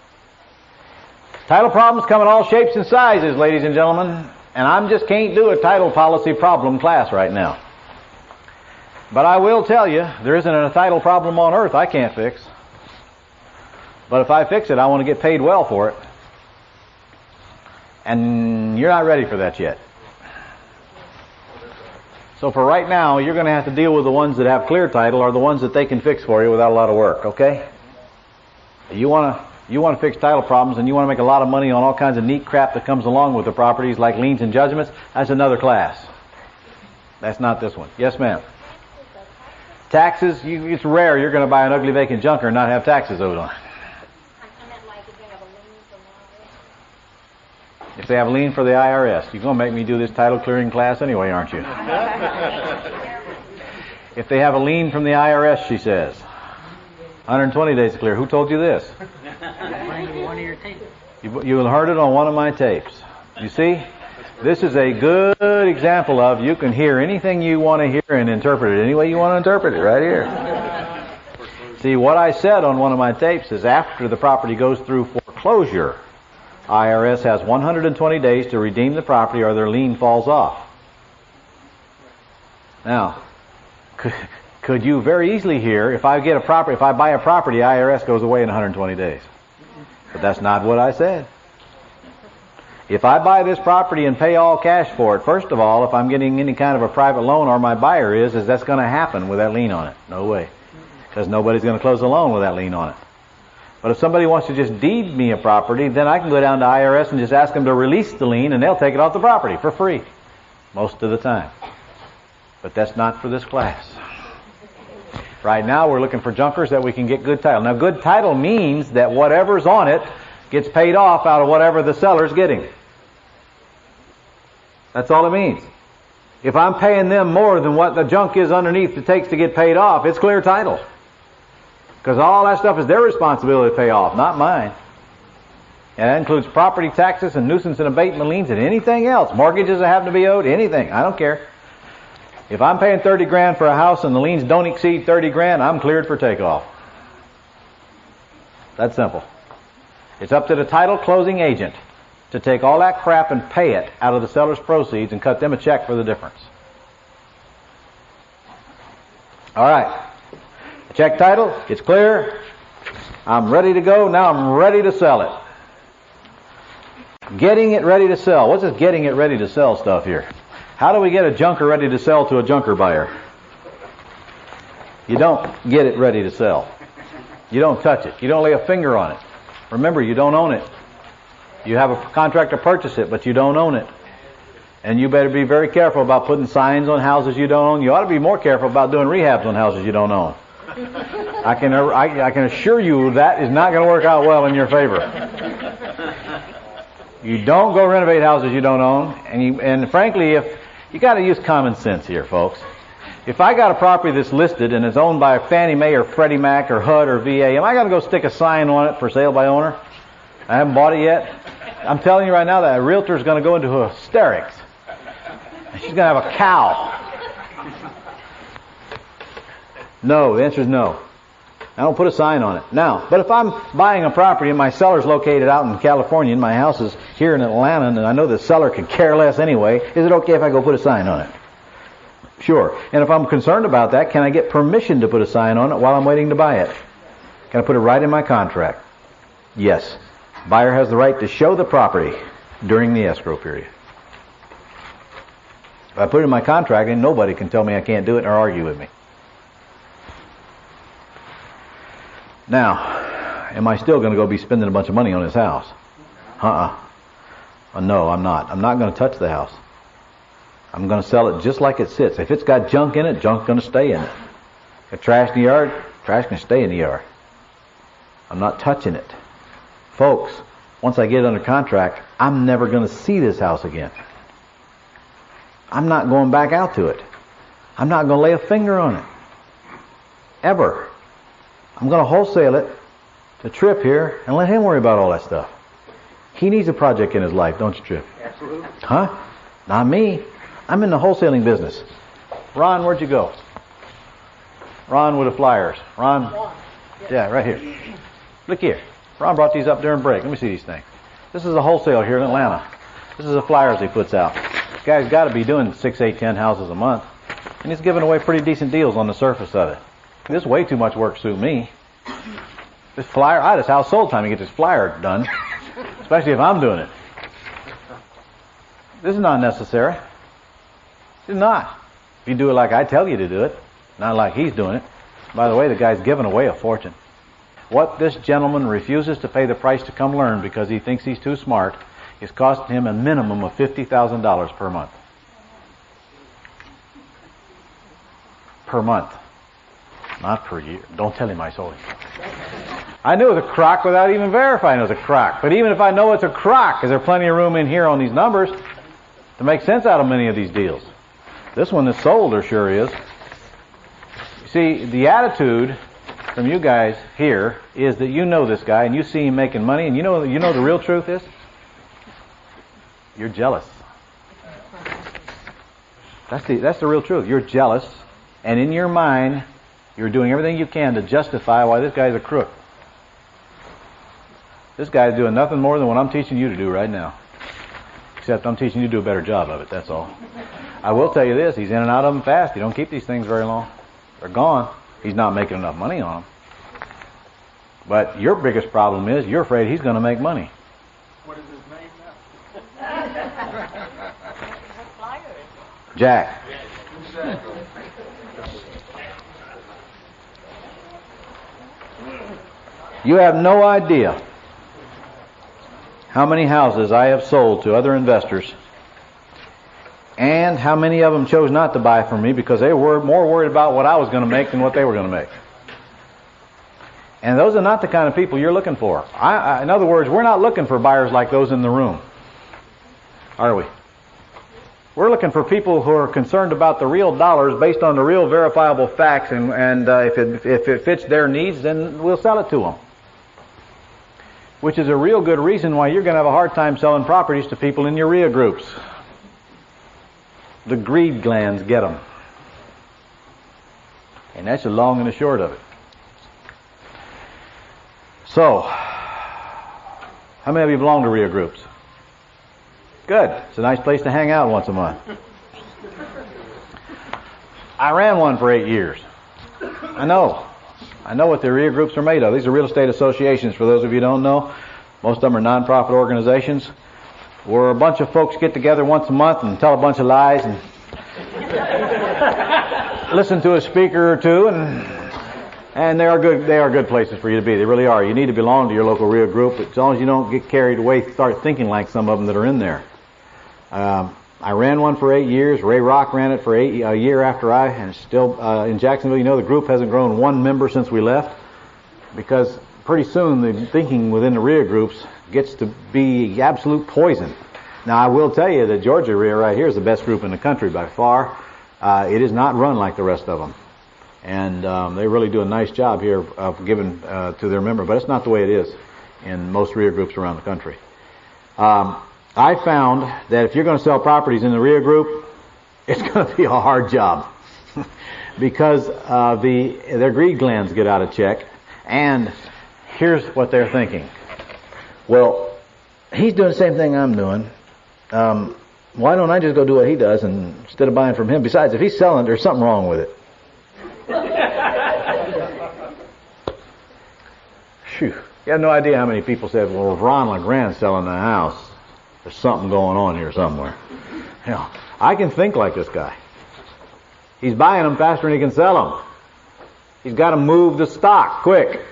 Title problems come in all shapes and sizes, ladies and gentlemen, and I just can't do a title policy problem class right now. But I will tell you, there isn't a title problem on earth I can't fix. But if I fix it, I want to get paid well for it. And you're not ready for that yet. So for right now, you're going to have to deal with the ones that have clear title or the ones that they can fix for you without a lot of work, okay? You want to fix title problems and you want to make a lot of money on all kinds of neat crap that comes along with the properties like liens and judgments, that's another class. That's not this one. Yes, ma'am. Taxes, it's rare you're going to buy an ugly vacant junker and not have taxes owed on it. If they have a lien for the IRS, you're going to make me do this title clearing class anyway, aren't you? If they have a lien from the IRS, she says. 120 days to clear. Who told you this? One of your tapes. You heard it on one of my tapes. You see? This is a good example of you can hear anything you want to hear and interpret it any way you want to interpret it right here. See, what I said on one of my tapes is after the property goes through foreclosure, IRS has 120 days to redeem the property or their lien falls off. Now, could you very easily hear, if I buy a property, IRS goes away in 120 days. But that's not what I said. If I buy this property and pay all cash for it, first of all, if I'm getting any kind of a private loan or my buyer is that's going to happen with that lien on it. No way. Because nobody's going to close a loan with that lien on it. But if somebody wants to just deed me a property, then I can go down to IRS and just ask them to release the lien and they'll take it off the property for free. Most of the time. But that's not for this class. Right now we're looking for junkers that we can get good title. Now good title means that whatever's on it gets paid off out of whatever the seller's getting. That's all it means. If I'm paying them more than what the junk is underneath it takes to get paid off, it's clear title. Because all that stuff is their responsibility to pay off, not mine. And that includes property taxes and nuisance and abatement liens and anything else. Mortgages that happen to be owed, anything. I don't care. If I'm paying $30,000 for a house and the liens don't exceed $30,000, I'm cleared for takeoff. That's simple. It's up to the title closing agent to take all that crap and pay it out of the seller's proceeds and cut them a check for the difference. All right. Check title, it's clear. I'm ready to go. Now I'm ready to sell it. Getting it ready to sell. What's this getting it ready to sell stuff here? How do we get a junker ready to sell to a junker buyer? You don't get it ready to sell. You don't touch it. You don't lay a finger on it. Remember, you don't own it. You have a contract to purchase it, but you don't own it. And you better be very careful about putting signs on houses you don't own. You ought to be more careful about doing rehabs on houses you don't own. I can assure you that is not going to work out well in your favor. You don't go renovate houses you don't own, and frankly, if you got to use common sense here, folks. If I got a property that's listed and is owned by Fannie Mae or Freddie Mac or HUD or VA, am I going to go stick a sign on it for sale by owner? I haven't bought it yet. I'm telling you right now that a realtor is going to go into hysterics. She's going to have a cow. No, the answer is no. I don't put a sign on it. Now, but if I'm buying a property and my seller's located out in California and my house is here in Atlanta and I know the seller can care less anyway, is it okay if I go put a sign on it? Sure. And if I'm concerned about that, can I get permission to put a sign on it while I'm waiting to buy it? Can I put it right in my contract? Yes. Buyer has the right to show the property during the escrow period. If I put it in my contract, then nobody can tell me I can't do it or argue with me. Now, am I still going to go be spending a bunch of money on this house? No, I'm not. I'm not going to touch the house. I'm going to sell it just like it sits. If it's got junk in it, junk's going to stay in it. If trash in the yard, trash can stay in the yard. I'm not touching it. Folks, once I get it under contract, I'm never going to see this house again. I'm not going back out to it. I'm not going to lay a finger on it. Ever. I'm going to wholesale it to Tripp here and let him worry about all that stuff. He needs a project in his life, don't you, Tripp? Absolutely. Huh? Not me. I'm in the wholesaling business. Ron, where'd you go? Ron with the flyers. Ron? Yeah, right here. Look here. Ron brought these up during break. Let me see these things. This is a wholesaler here in Atlanta. This is the flyers he puts out. This guy's got to be doing 6, 8, 10 houses a month. And he's giving away pretty decent deals on the surface of it. This is way too much work to suit me. This flyer, this house sold time to get this flyer done. Especially if I'm doing it. This is not necessary. It's not. If you do it like I tell you to do it, not like he's doing it. By the way, the guy's giving away a fortune. What this gentleman refuses to pay the price to come learn because he thinks he's too smart is costing him a minimum of $50,000 per month. Per month. Not per year. Don't tell him I sold it. I knew it was a crock without even verifying it was a crock. But even if I know it's a crock, is there plenty of room in here on these numbers to make sense out of many of these deals? This one is sold, there sure is. You see, the attitude from you guys here is that you know this guy and you see him making money, and you know the real truth is? You're jealous. That's the real truth. You're jealous, and in your mind, you're doing everything you can to justify why this guy's a crook. This guy's doing nothing more than what I'm teaching you to do right now. Except I'm teaching you to do a better job of it, that's all. I will tell you this, he's in and out of them fast. You don't keep these things very long. They're gone. He's not making enough money on them. But your biggest problem is you're afraid he's going to make money. What is his name now? Jack. You have no idea how many houses I have sold to other investors and how many of them chose not to buy from me because they were more worried about what I was going to make than what they were going to make. And those are not the kind of people you're looking for. In other words, we're not looking for buyers like those in the room, are we? We're looking for people who are concerned about the real dollars based on the real verifiable facts, and if it fits their needs, then we'll sell it to them. Which is a real good reason why you're going to have a hard time selling properties to people in your RIA groups. The greed glands get them. And that's the long and the short of it. So, how many of you belong to RIA groups? Good. It's a nice place to hang out once a month. I ran one for 8 years. I know what the REIA groups are made of. These are real estate associations, for those of you who don't know. Most of them are nonprofit organizations where a bunch of folks get together once a month and tell a bunch of lies and listen to a speaker or two, and they are good places for you to be. They really are. You need to belong to your local REIA group, as long as you don't get carried away, start thinking like some of them that are in there. I ran one for 8 years. Ray Rock ran it for a year after and still in Jacksonville. You know, the group hasn't grown one member since we left, because pretty soon the thinking within the REIA groups gets to be absolute poison. Now, I will tell you that Georgia REIA right here is the best group in the country by far. It is not run like the rest of them, and they really do a nice job here of giving to their member. But it's not the way it is in most REIA groups around the country. I found that if you're going to sell properties in the REIA group, it's going to be a hard job because their greed glands get out of check. And here's what they're thinking. Well, he's doing the same thing I'm doing. Why don't I just go do what he does instead of buying from him? Besides, if he's selling, there's something wrong with it. Phew. You have no idea how many people said, well, if Ron LeGrand's selling the house, there's something going on here somewhere. You know, I can think like this guy. He's buying them faster than he can sell them. He's got to move the stock quick.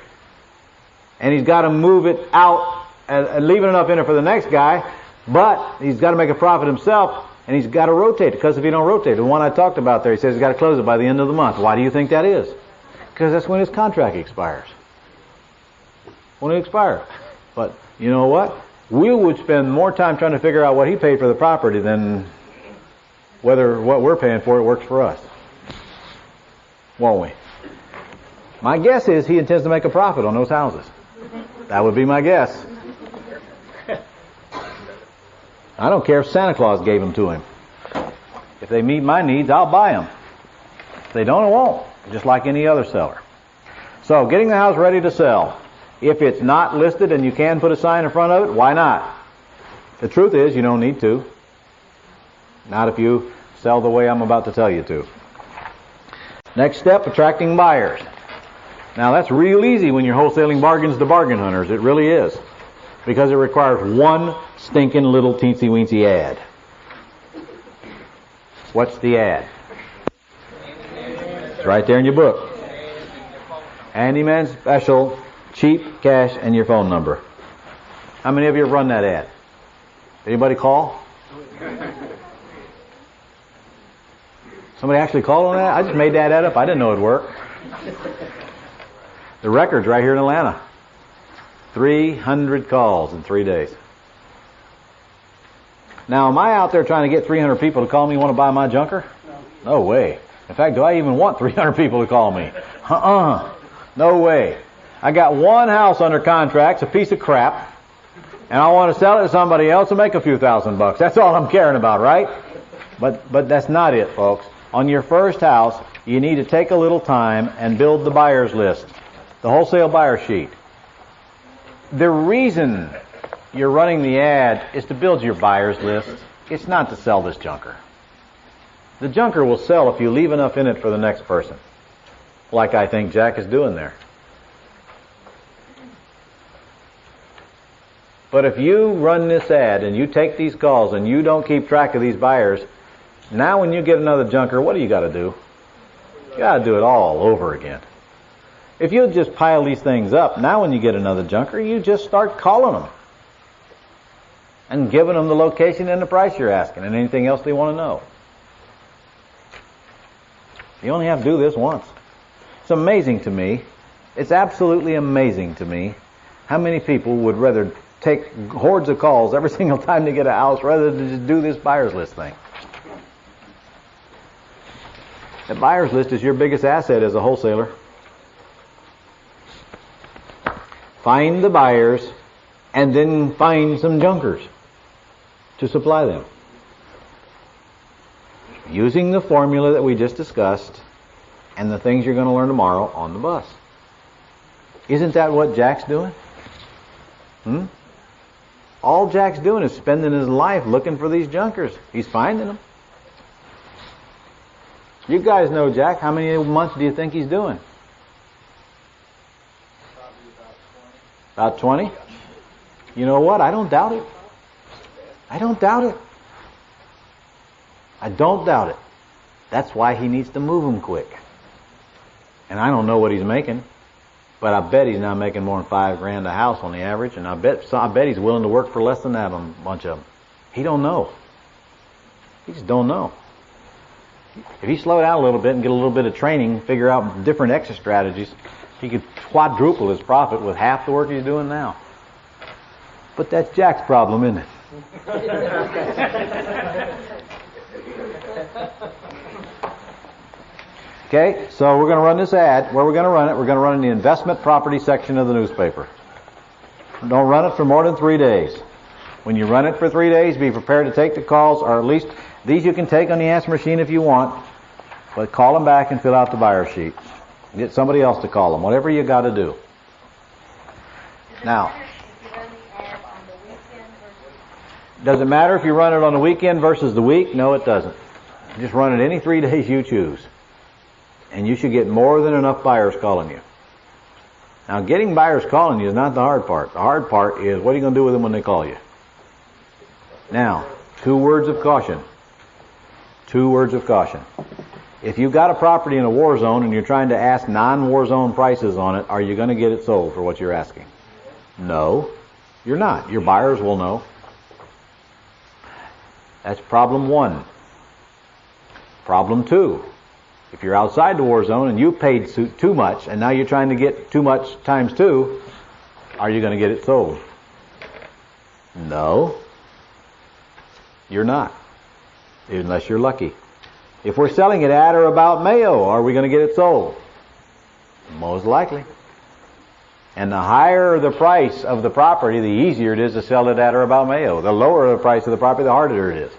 And he's got to move it out and leave enough in it for the next guy, but he's got to make a profit himself, and he's got to rotate it, because if he don't rotate, the one I talked about there, he says he's got to close it by the end of the month. Why do you think that is? Because that's when his contract expires. When it expires. But you know what? We would spend more time trying to figure out what he paid for the property than whether what we're paying for it works for us. Won't we? My guess is he intends to make a profit on those houses. That would be my guess. I don't care if Santa Claus gave them to him. If they meet my needs, I'll buy them. If they don't, I won't. Just like any other seller. So, getting the house ready to sell. If it's not listed and you can put a sign in front of it, why not? The truth is, you don't need to. Not if you sell the way I'm about to tell you to. Next step, attracting buyers. Now, that's real easy when you're wholesaling bargains to bargain hunters. It really is. Because it requires one stinking little teensy-weensy ad. What's the ad? It's right there in your book. Handyman special, cheap cash, and your phone number. How many of you have run that ad? Anybody call? Somebody actually called on that? I just made that ad up. I didn't know it'd work. The record's right here in Atlanta. 300 calls in 3 days. Now, am I out there trying to get 300 people to call me want to buy my junker? No way. In fact, do I even want 300 people to call me? No way. I got one house under contract, it's a piece of crap, and I want to sell it to somebody else and make a few $1,000. That's all I'm caring about, right? But that's not it, folks. On your first house, you need to take a little time and build the buyer's list, the wholesale buyer sheet. The reason you're running the ad is to build your buyer's list. It's not to sell this junker. The junker will sell if you leave enough in it for the next person, like I think Jack is doing there. But if you run this ad and you take these calls and you don't keep track of these buyers, now when you get another junker, what do you got to do? You got to do it all over again. If you just pile these things up, now when you get another junker, you just start calling them and giving them the location and the price you're asking and anything else they want to know. You only have to do this once. It's amazing to me. It's absolutely amazing to me how many people would rather take hordes of calls every single time they get a house rather than just do this buyer's list thing. The buyer's list is your biggest asset as a wholesaler. Find the buyers and then find some junkers to supply them. Using the formula that we just discussed and the things you're going to learn tomorrow on the bus. Isn't that what Jack's doing? All Jack's doing is spending his life looking for these junkers. He's finding them. You guys know Jack. How many months do you think he's doing? About 20? You know what? I don't doubt it. I don't doubt it. I don't doubt it. That's why he needs to move them quick. And I don't know what he's making, but I bet he's not making more than $5,000 a house on the average, and I bet he's willing to work for less than that on a bunch of them. He don't know. He just don't know. If he slowed down a little bit and get a little bit of training, figure out different exit strategies, he could quadruple his profit with half the work he's doing now. But that's Jack's problem, isn't it? Okay, so we're going to run this ad. Where we're going to run it, we're going to run in the investment property section of the newspaper. Don't run it for more than 3 days. When you run it for 3 days, be prepared to take the calls, or at least these you can take on the answer machine if you want, but call them back and fill out the buyer sheet. Get somebody else to call them, whatever you got to do. Now, does it matter if you run it on the weekend versus the week? No, it doesn't. Just run it any 3 days you choose. And you should get more than enough buyers calling you. Now, getting buyers calling you is not the hard part. The hard part is, what are you going to do with them when they call you? Now, 2 words of caution. 2 words of caution. If you've got a property in a war zone and you're trying to ask non-war zone prices on it, are you going to get it sold for what you're asking? No, you're not. Your buyers will know. That's problem 1. Problem 2. If you're outside the war zone and you paid too much and now you're trying to get too much times 2, are you going to get it sold? No, you're not. Unless you're lucky. If we're selling it at or about Mayo, are we going to get it sold? Most likely. And the higher the price of the property, the easier it is to sell it at or about Mayo. The lower the price of the property, the harder it is.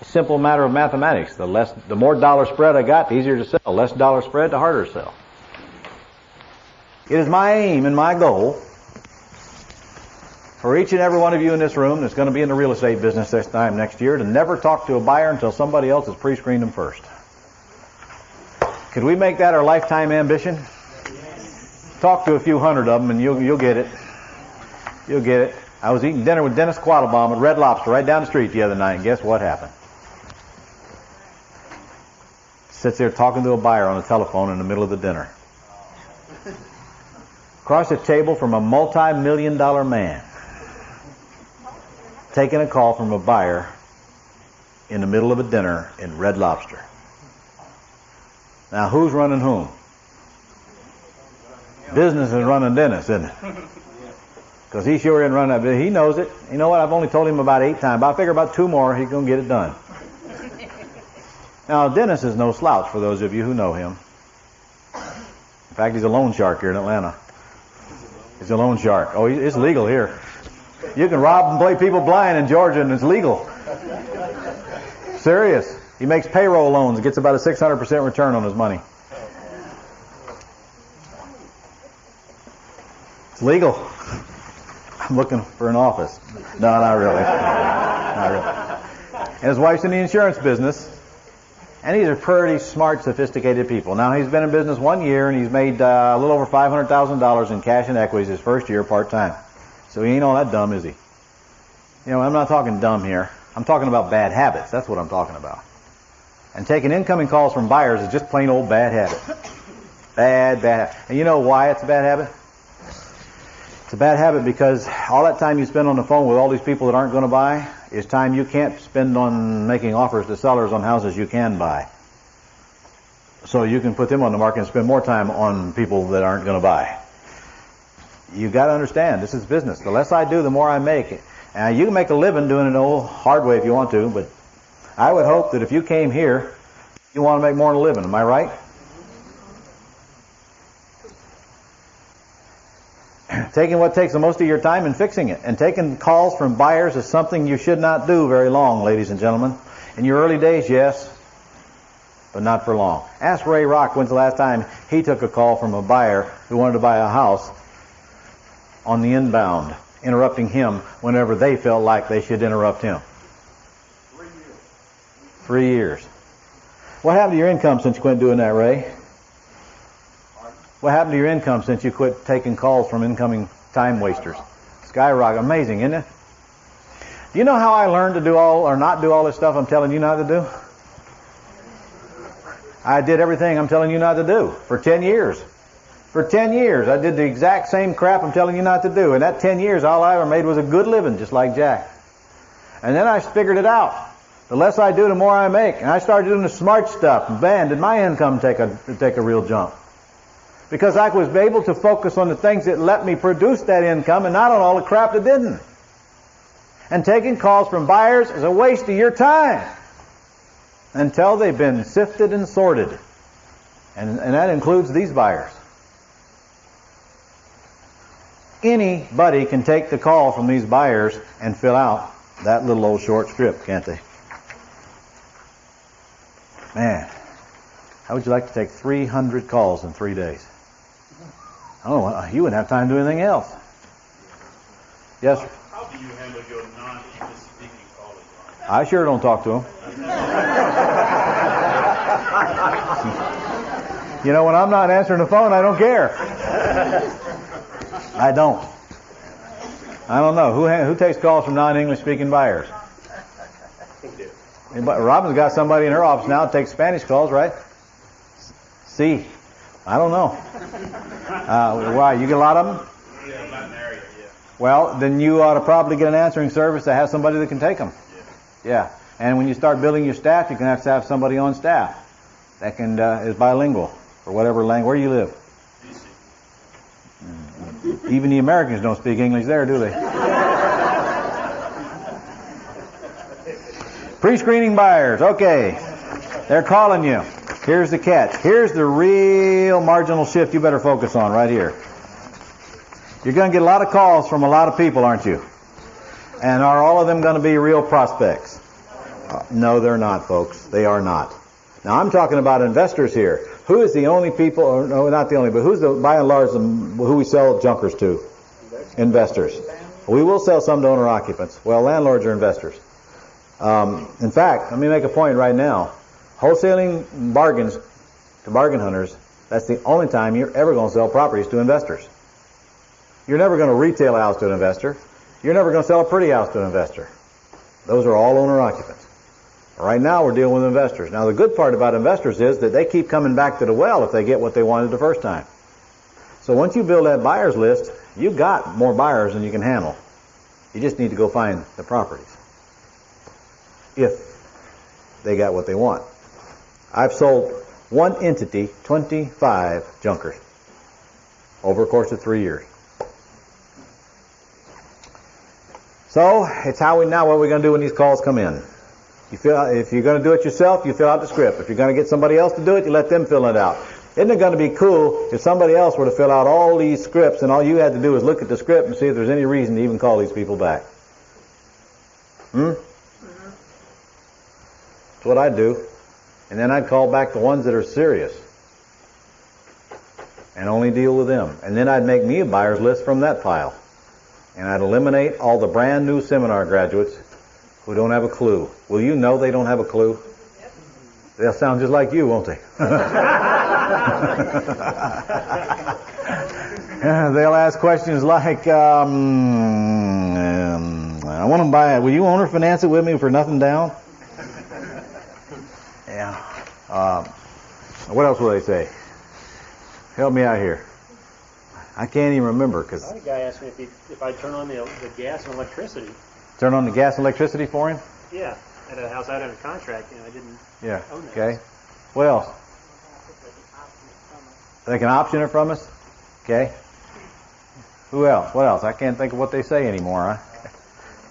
A simple matter of mathematics. The more dollar spread I got, the easier to sell. Less dollar spread, the harder to sell. It is my aim and my goal for each and every one of you in this room that's going to be in the real estate business this time next year to never talk to a buyer until somebody else has pre-screened them first. Could we make that our lifetime ambition? Talk to a few hundred of them and you'll get it. You'll get it. I was eating dinner with Dennis Quattlebaum at Red Lobster right down the street the other night, and guess what happened? Sits there talking to a buyer on the telephone in the middle of the dinner. Across the table from a multi-million-dollar man, taking a call from a buyer in the middle of a dinner in Red Lobster. Now, who's running whom? Business is running Dennis, isn't it? Because he sure isn't running that business. He knows it. You know what? I've only told him about 8 times. But I figure about 2 more, he's going to get it done. Now, Dennis is no slouch for those of you who know him. In fact, he's a loan shark here in Atlanta. He's a loan shark. Oh, it's legal here. You can rob and play people blind in Georgia, and it's legal. Serious. He makes payroll loans and gets about a 600% return on his money. It's legal. I'm looking for an office. No, not really. Not really. And his wife's in the insurance business. And these are pretty smart, sophisticated people. Now, he's been in business 1 year, and he's made a little over $500,000 in cash and equities his first year part-time. So he ain't all that dumb, is he? You know, I'm not talking dumb here. I'm talking about bad habits. That's what I'm talking about. And taking incoming calls from buyers is just plain old bad habit. Bad habit. And you know why it's a bad habit? It's a bad habit because all that time you spend on the phone with all these people that aren't going to buy is time you can't spend on making offers to sellers on houses you can buy. So you can put them on the market and spend more time on people that aren't going to buy. You got to understand, this is business. The less I do, the more I make. You can make a living doing it the old hard way if you want to, but I would hope that if you came here, you want to make more than a living. Am I right? Taking what takes the most of your time and fixing it. And taking calls from buyers is something you should not do very long, ladies and gentlemen. In your early days, yes, but not for long. Ask Ray Rock when's the last time he took a call from a buyer who wanted to buy a house on the inbound. interrupting him whenever they felt like they should interrupt him. 3 years. What happened to your income since you quit doing that, Ray? What happened to your income since you quit taking calls from incoming time wasters? Skyrocket. Amazing, isn't it? Do you know how I learned to do all or not do all this stuff I'm telling you not to do? I did everything I'm telling you not to do for 10 years. For 10 years, I did the exact same crap I'm telling you not to do. And that 10 years, all I ever made was a good living, just like Jack. And then I figured it out. The less I do, the more I make. And I started doing the smart stuff. And man, did my income take a real jump. Because I was able to focus on the things that let me produce that income and not on all the crap that didn't. And taking calls from buyers is a waste of your time until they've been sifted and sorted. And that includes these buyers. Anybody can take the call from these buyers and fill out that little old short script, can't they? Man, how would you like to take 300 calls in 3 days? I don't know, you wouldn't have time to do anything else. Yes, sir? How do you handle your non-English speaking callers? I sure don't talk to them. You know, when I'm not answering the phone, I don't care. I don't. I don't know. Who takes calls from non-English speaking buyers? Robin's got somebody in her office now that takes Spanish calls, right? See, I don't know. Why? You get a lot of them? Yeah, not in the area, yeah. Well, then you ought to probably get an answering service that has somebody that can take them. Yeah. And when you start building your staff, you can have to have somebody on staff that can is bilingual or whatever language. Where do you live? Even the Americans don't speak English there, do they? Pre-screening buyers. Okay. They're calling you. Here's the catch. Here's the real marginal shift you better focus on right here. You're going to get a lot of calls from a lot of people, aren't you? And are all of them going to be real prospects? No, they're not, folks. They are not. Now, I'm talking about investors here. Who is the only people, or no, not the only, but who's the, by and large, who we sell junkers to? Investors. We will sell some to owner-occupants. Well, landlords are investors. In fact, let me make a point right now. Wholesaling bargains to bargain hunters, that's the only time you're ever going to sell properties to investors. You're never going to retail a house to an investor. You're never going to sell a pretty house to an investor. Those are all owner-occupants. Right now we're dealing with investors. Now the good part about investors is that they keep coming back to the well if they get what they wanted the first time. So once you build that buyers list, you've got more buyers than you can handle. You just need to go find the properties. If they got what they want. I've sold one entity 25 junkers over a course of 3 years. So it's how we now what we're going to do when these calls come in. If you're going to do it yourself, you fill out the script. If you're going to get somebody else to do it, you let them fill it out. Isn't it going to be cool if somebody else were to fill out all these scripts and all you had to do is look at the script and see if there's any reason to even call these people back? That's what I'd do. And then I'd call back the ones that are serious and only deal with them. And then I'd make me a buyer's list from that pile. And I'd eliminate all the brand new seminar graduates who don't have a clue. Will you know they don't have a clue? Yep. They'll sound just like you, won't they? They'll ask questions like, I want to buy it. Will you owner finance it with me for nothing down? Yeah. What else will they say? Help me out here. I can't even remember because. The guy asked me if I turn on the gas and electricity. Turn on the gas and electricity for him? Yeah, at a house out under contract, and I didn't own that. Okay. What else? They can option it from us? Okay. Who else? What else? I can't think of what they say anymore.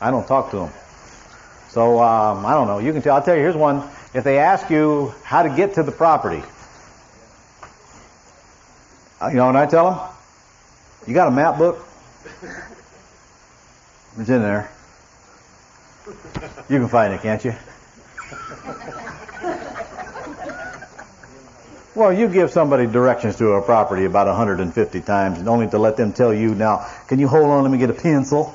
I don't talk to them. So, I don't know. You can tell. I'll tell you, here's one. If they ask you how to get to the property, you know what I tell them? You got a map book? It's in there. You can find it, can't you? Well, you give somebody directions to a property about 150 times, and only to let them tell you, now, can you hold on, let me get a pencil?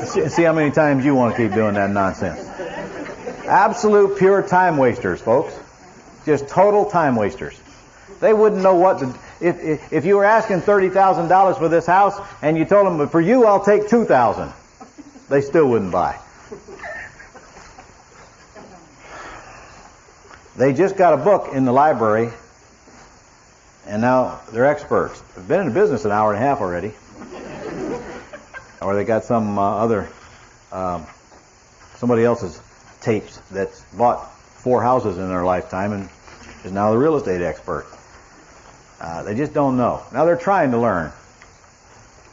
See how many times you want to keep doing that nonsense. Absolute pure time wasters, folks. Just total time wasters. They wouldn't know what to... If you were asking $30,000 for this house and you told them, but for you I'll take $2,000, they still wouldn't buy. They just got a book in the library and now they're experts. They've been in the business an hour and a half already. Or they got some somebody else's tapes that's bought 4 houses in their lifetime and is now the real estate expert. They just don't know. Now they're trying to learn.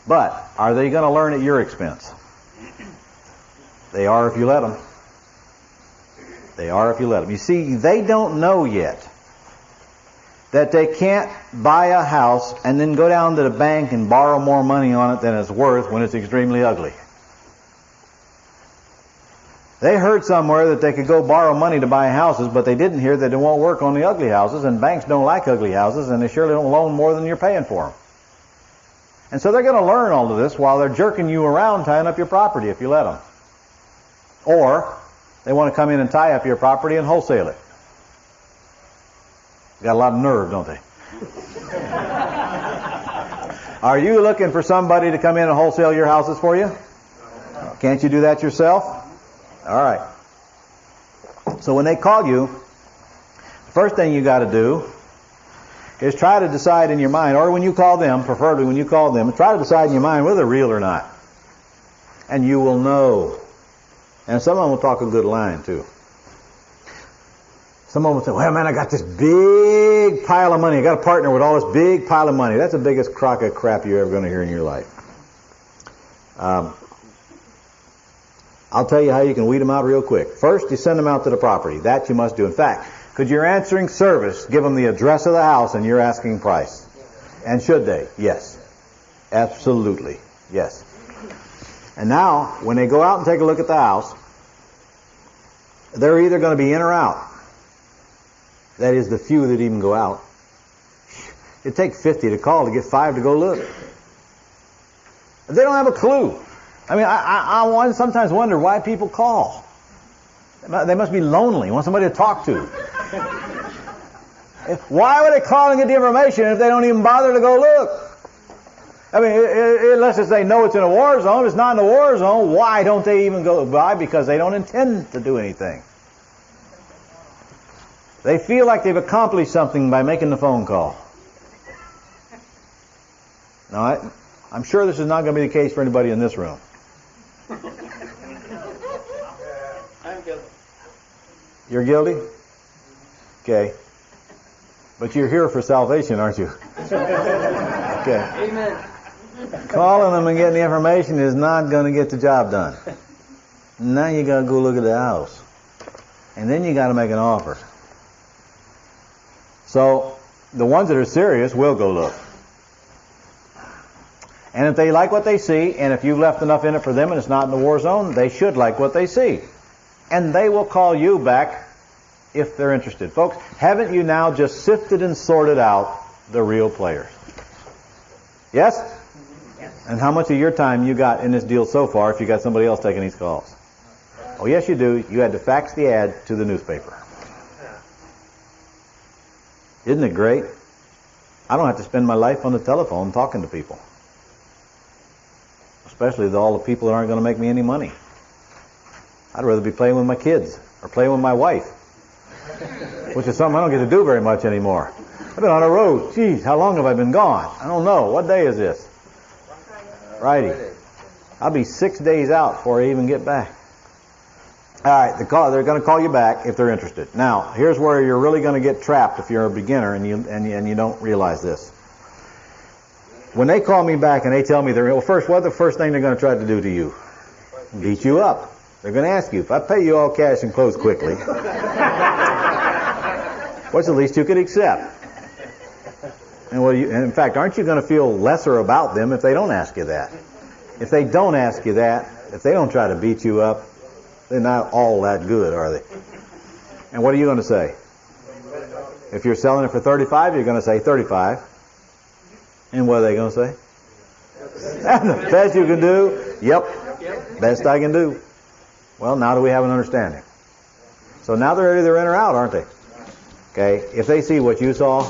But are they going to learn at your expense? They are if you let them. They are if you let them. You see, they don't know yet that they can't buy a house and then go down to the bank and borrow more money on it than it's worth when it's extremely ugly. They heard somewhere that they could go borrow money to buy houses, but they didn't hear that it won't work on the ugly houses, and banks don't like ugly houses, and they surely don't loan more than you're paying for them. And so they're going to learn all of this while they're jerking you around tying up your property if you let them. Or they want to come in and tie up your property and wholesale it. Got a lot of nerve, don't they? Are you looking for somebody to come in and wholesale your houses for you? Can't you do that yourself? All right. So when they call you, the first thing you got to do is try to decide in your mind, or when you call them, preferably when you call them, try to decide in your mind whether they're real or not. And you will know. And some of them will talk a good line too. Some of them will say, well, man, I got this big pile of money. I got a partner with all this big pile of money. That's the biggest crock of crap you're ever going to hear in your life. I'll tell you how you can weed them out real quick. First, you send them out to the property. That you must do. In fact, could your answering service give them the address of the house and your asking price? And should they? Yes. Absolutely. Yes. And now, when they go out and take a look at the house, they're either going to be in or out. That is, the few that even go out. It'd take 50 to call to get 5 to go look. They don't have a clue. I mean, I sometimes wonder why people call. They must be lonely, want somebody to talk to. Why would they call and get the information if they don't even bother to go look? I mean, unless they know it's in a war zone. If it's not in a war zone, why don't they even go by? Because they don't intend to do anything. They feel like they've accomplished something by making the phone call. Now, I'm sure this is not going to be the case for anybody in this room. I'm guilty. You're guilty? Okay. But you're here for salvation, aren't you? Okay. Amen. Calling them and getting the information is not going to get the job done. Now you got to go look at the house. And then you got to make an offer. So, the ones that are serious will go look. And if they like what they see, and if you've left enough in it for them and it's not in the war zone, they should like what they see. And they will call you back if they're interested. Folks, haven't you now just sifted and sorted out the real players? Yes? Yes. And how much of your time you got in this deal so far if you got somebody else taking these calls? Oh, yes, you do. You had to fax the ad to the newspaper. Isn't it great? I don't have to spend my life on the telephone talking to people. Especially all the people that aren't going to make me any money. I'd rather be playing with my kids or playing with my wife, which is something I don't get to do very much anymore. I've been on the road. Geez, how long have I been gone? I don't know. What day is this? Friday. I'll be 6 days out before I even get back. All right, they're going to call you back if they're interested. Now, here's where you're really going to get trapped if you're a beginner and you don't realize this. When they call me back and they tell me what's the first thing they're going to try to do to you? Beat you up. They're going to ask you, if I pay you all cash and close quickly, what's the least you could accept? And in fact, aren't you going to feel lesser about them if they don't ask you that? If they don't ask you that, if they don't try to beat you up, they're not all that good, are they? And what are you going to say? If you're selling it for 35, you're going to say 35. And what are they going to say? That's the best you can do? Yep. Best I can do. Well, now do we have an understanding? So now they're either in or out, aren't they? Okay. If they see what you saw,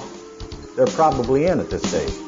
they're probably in at this stage.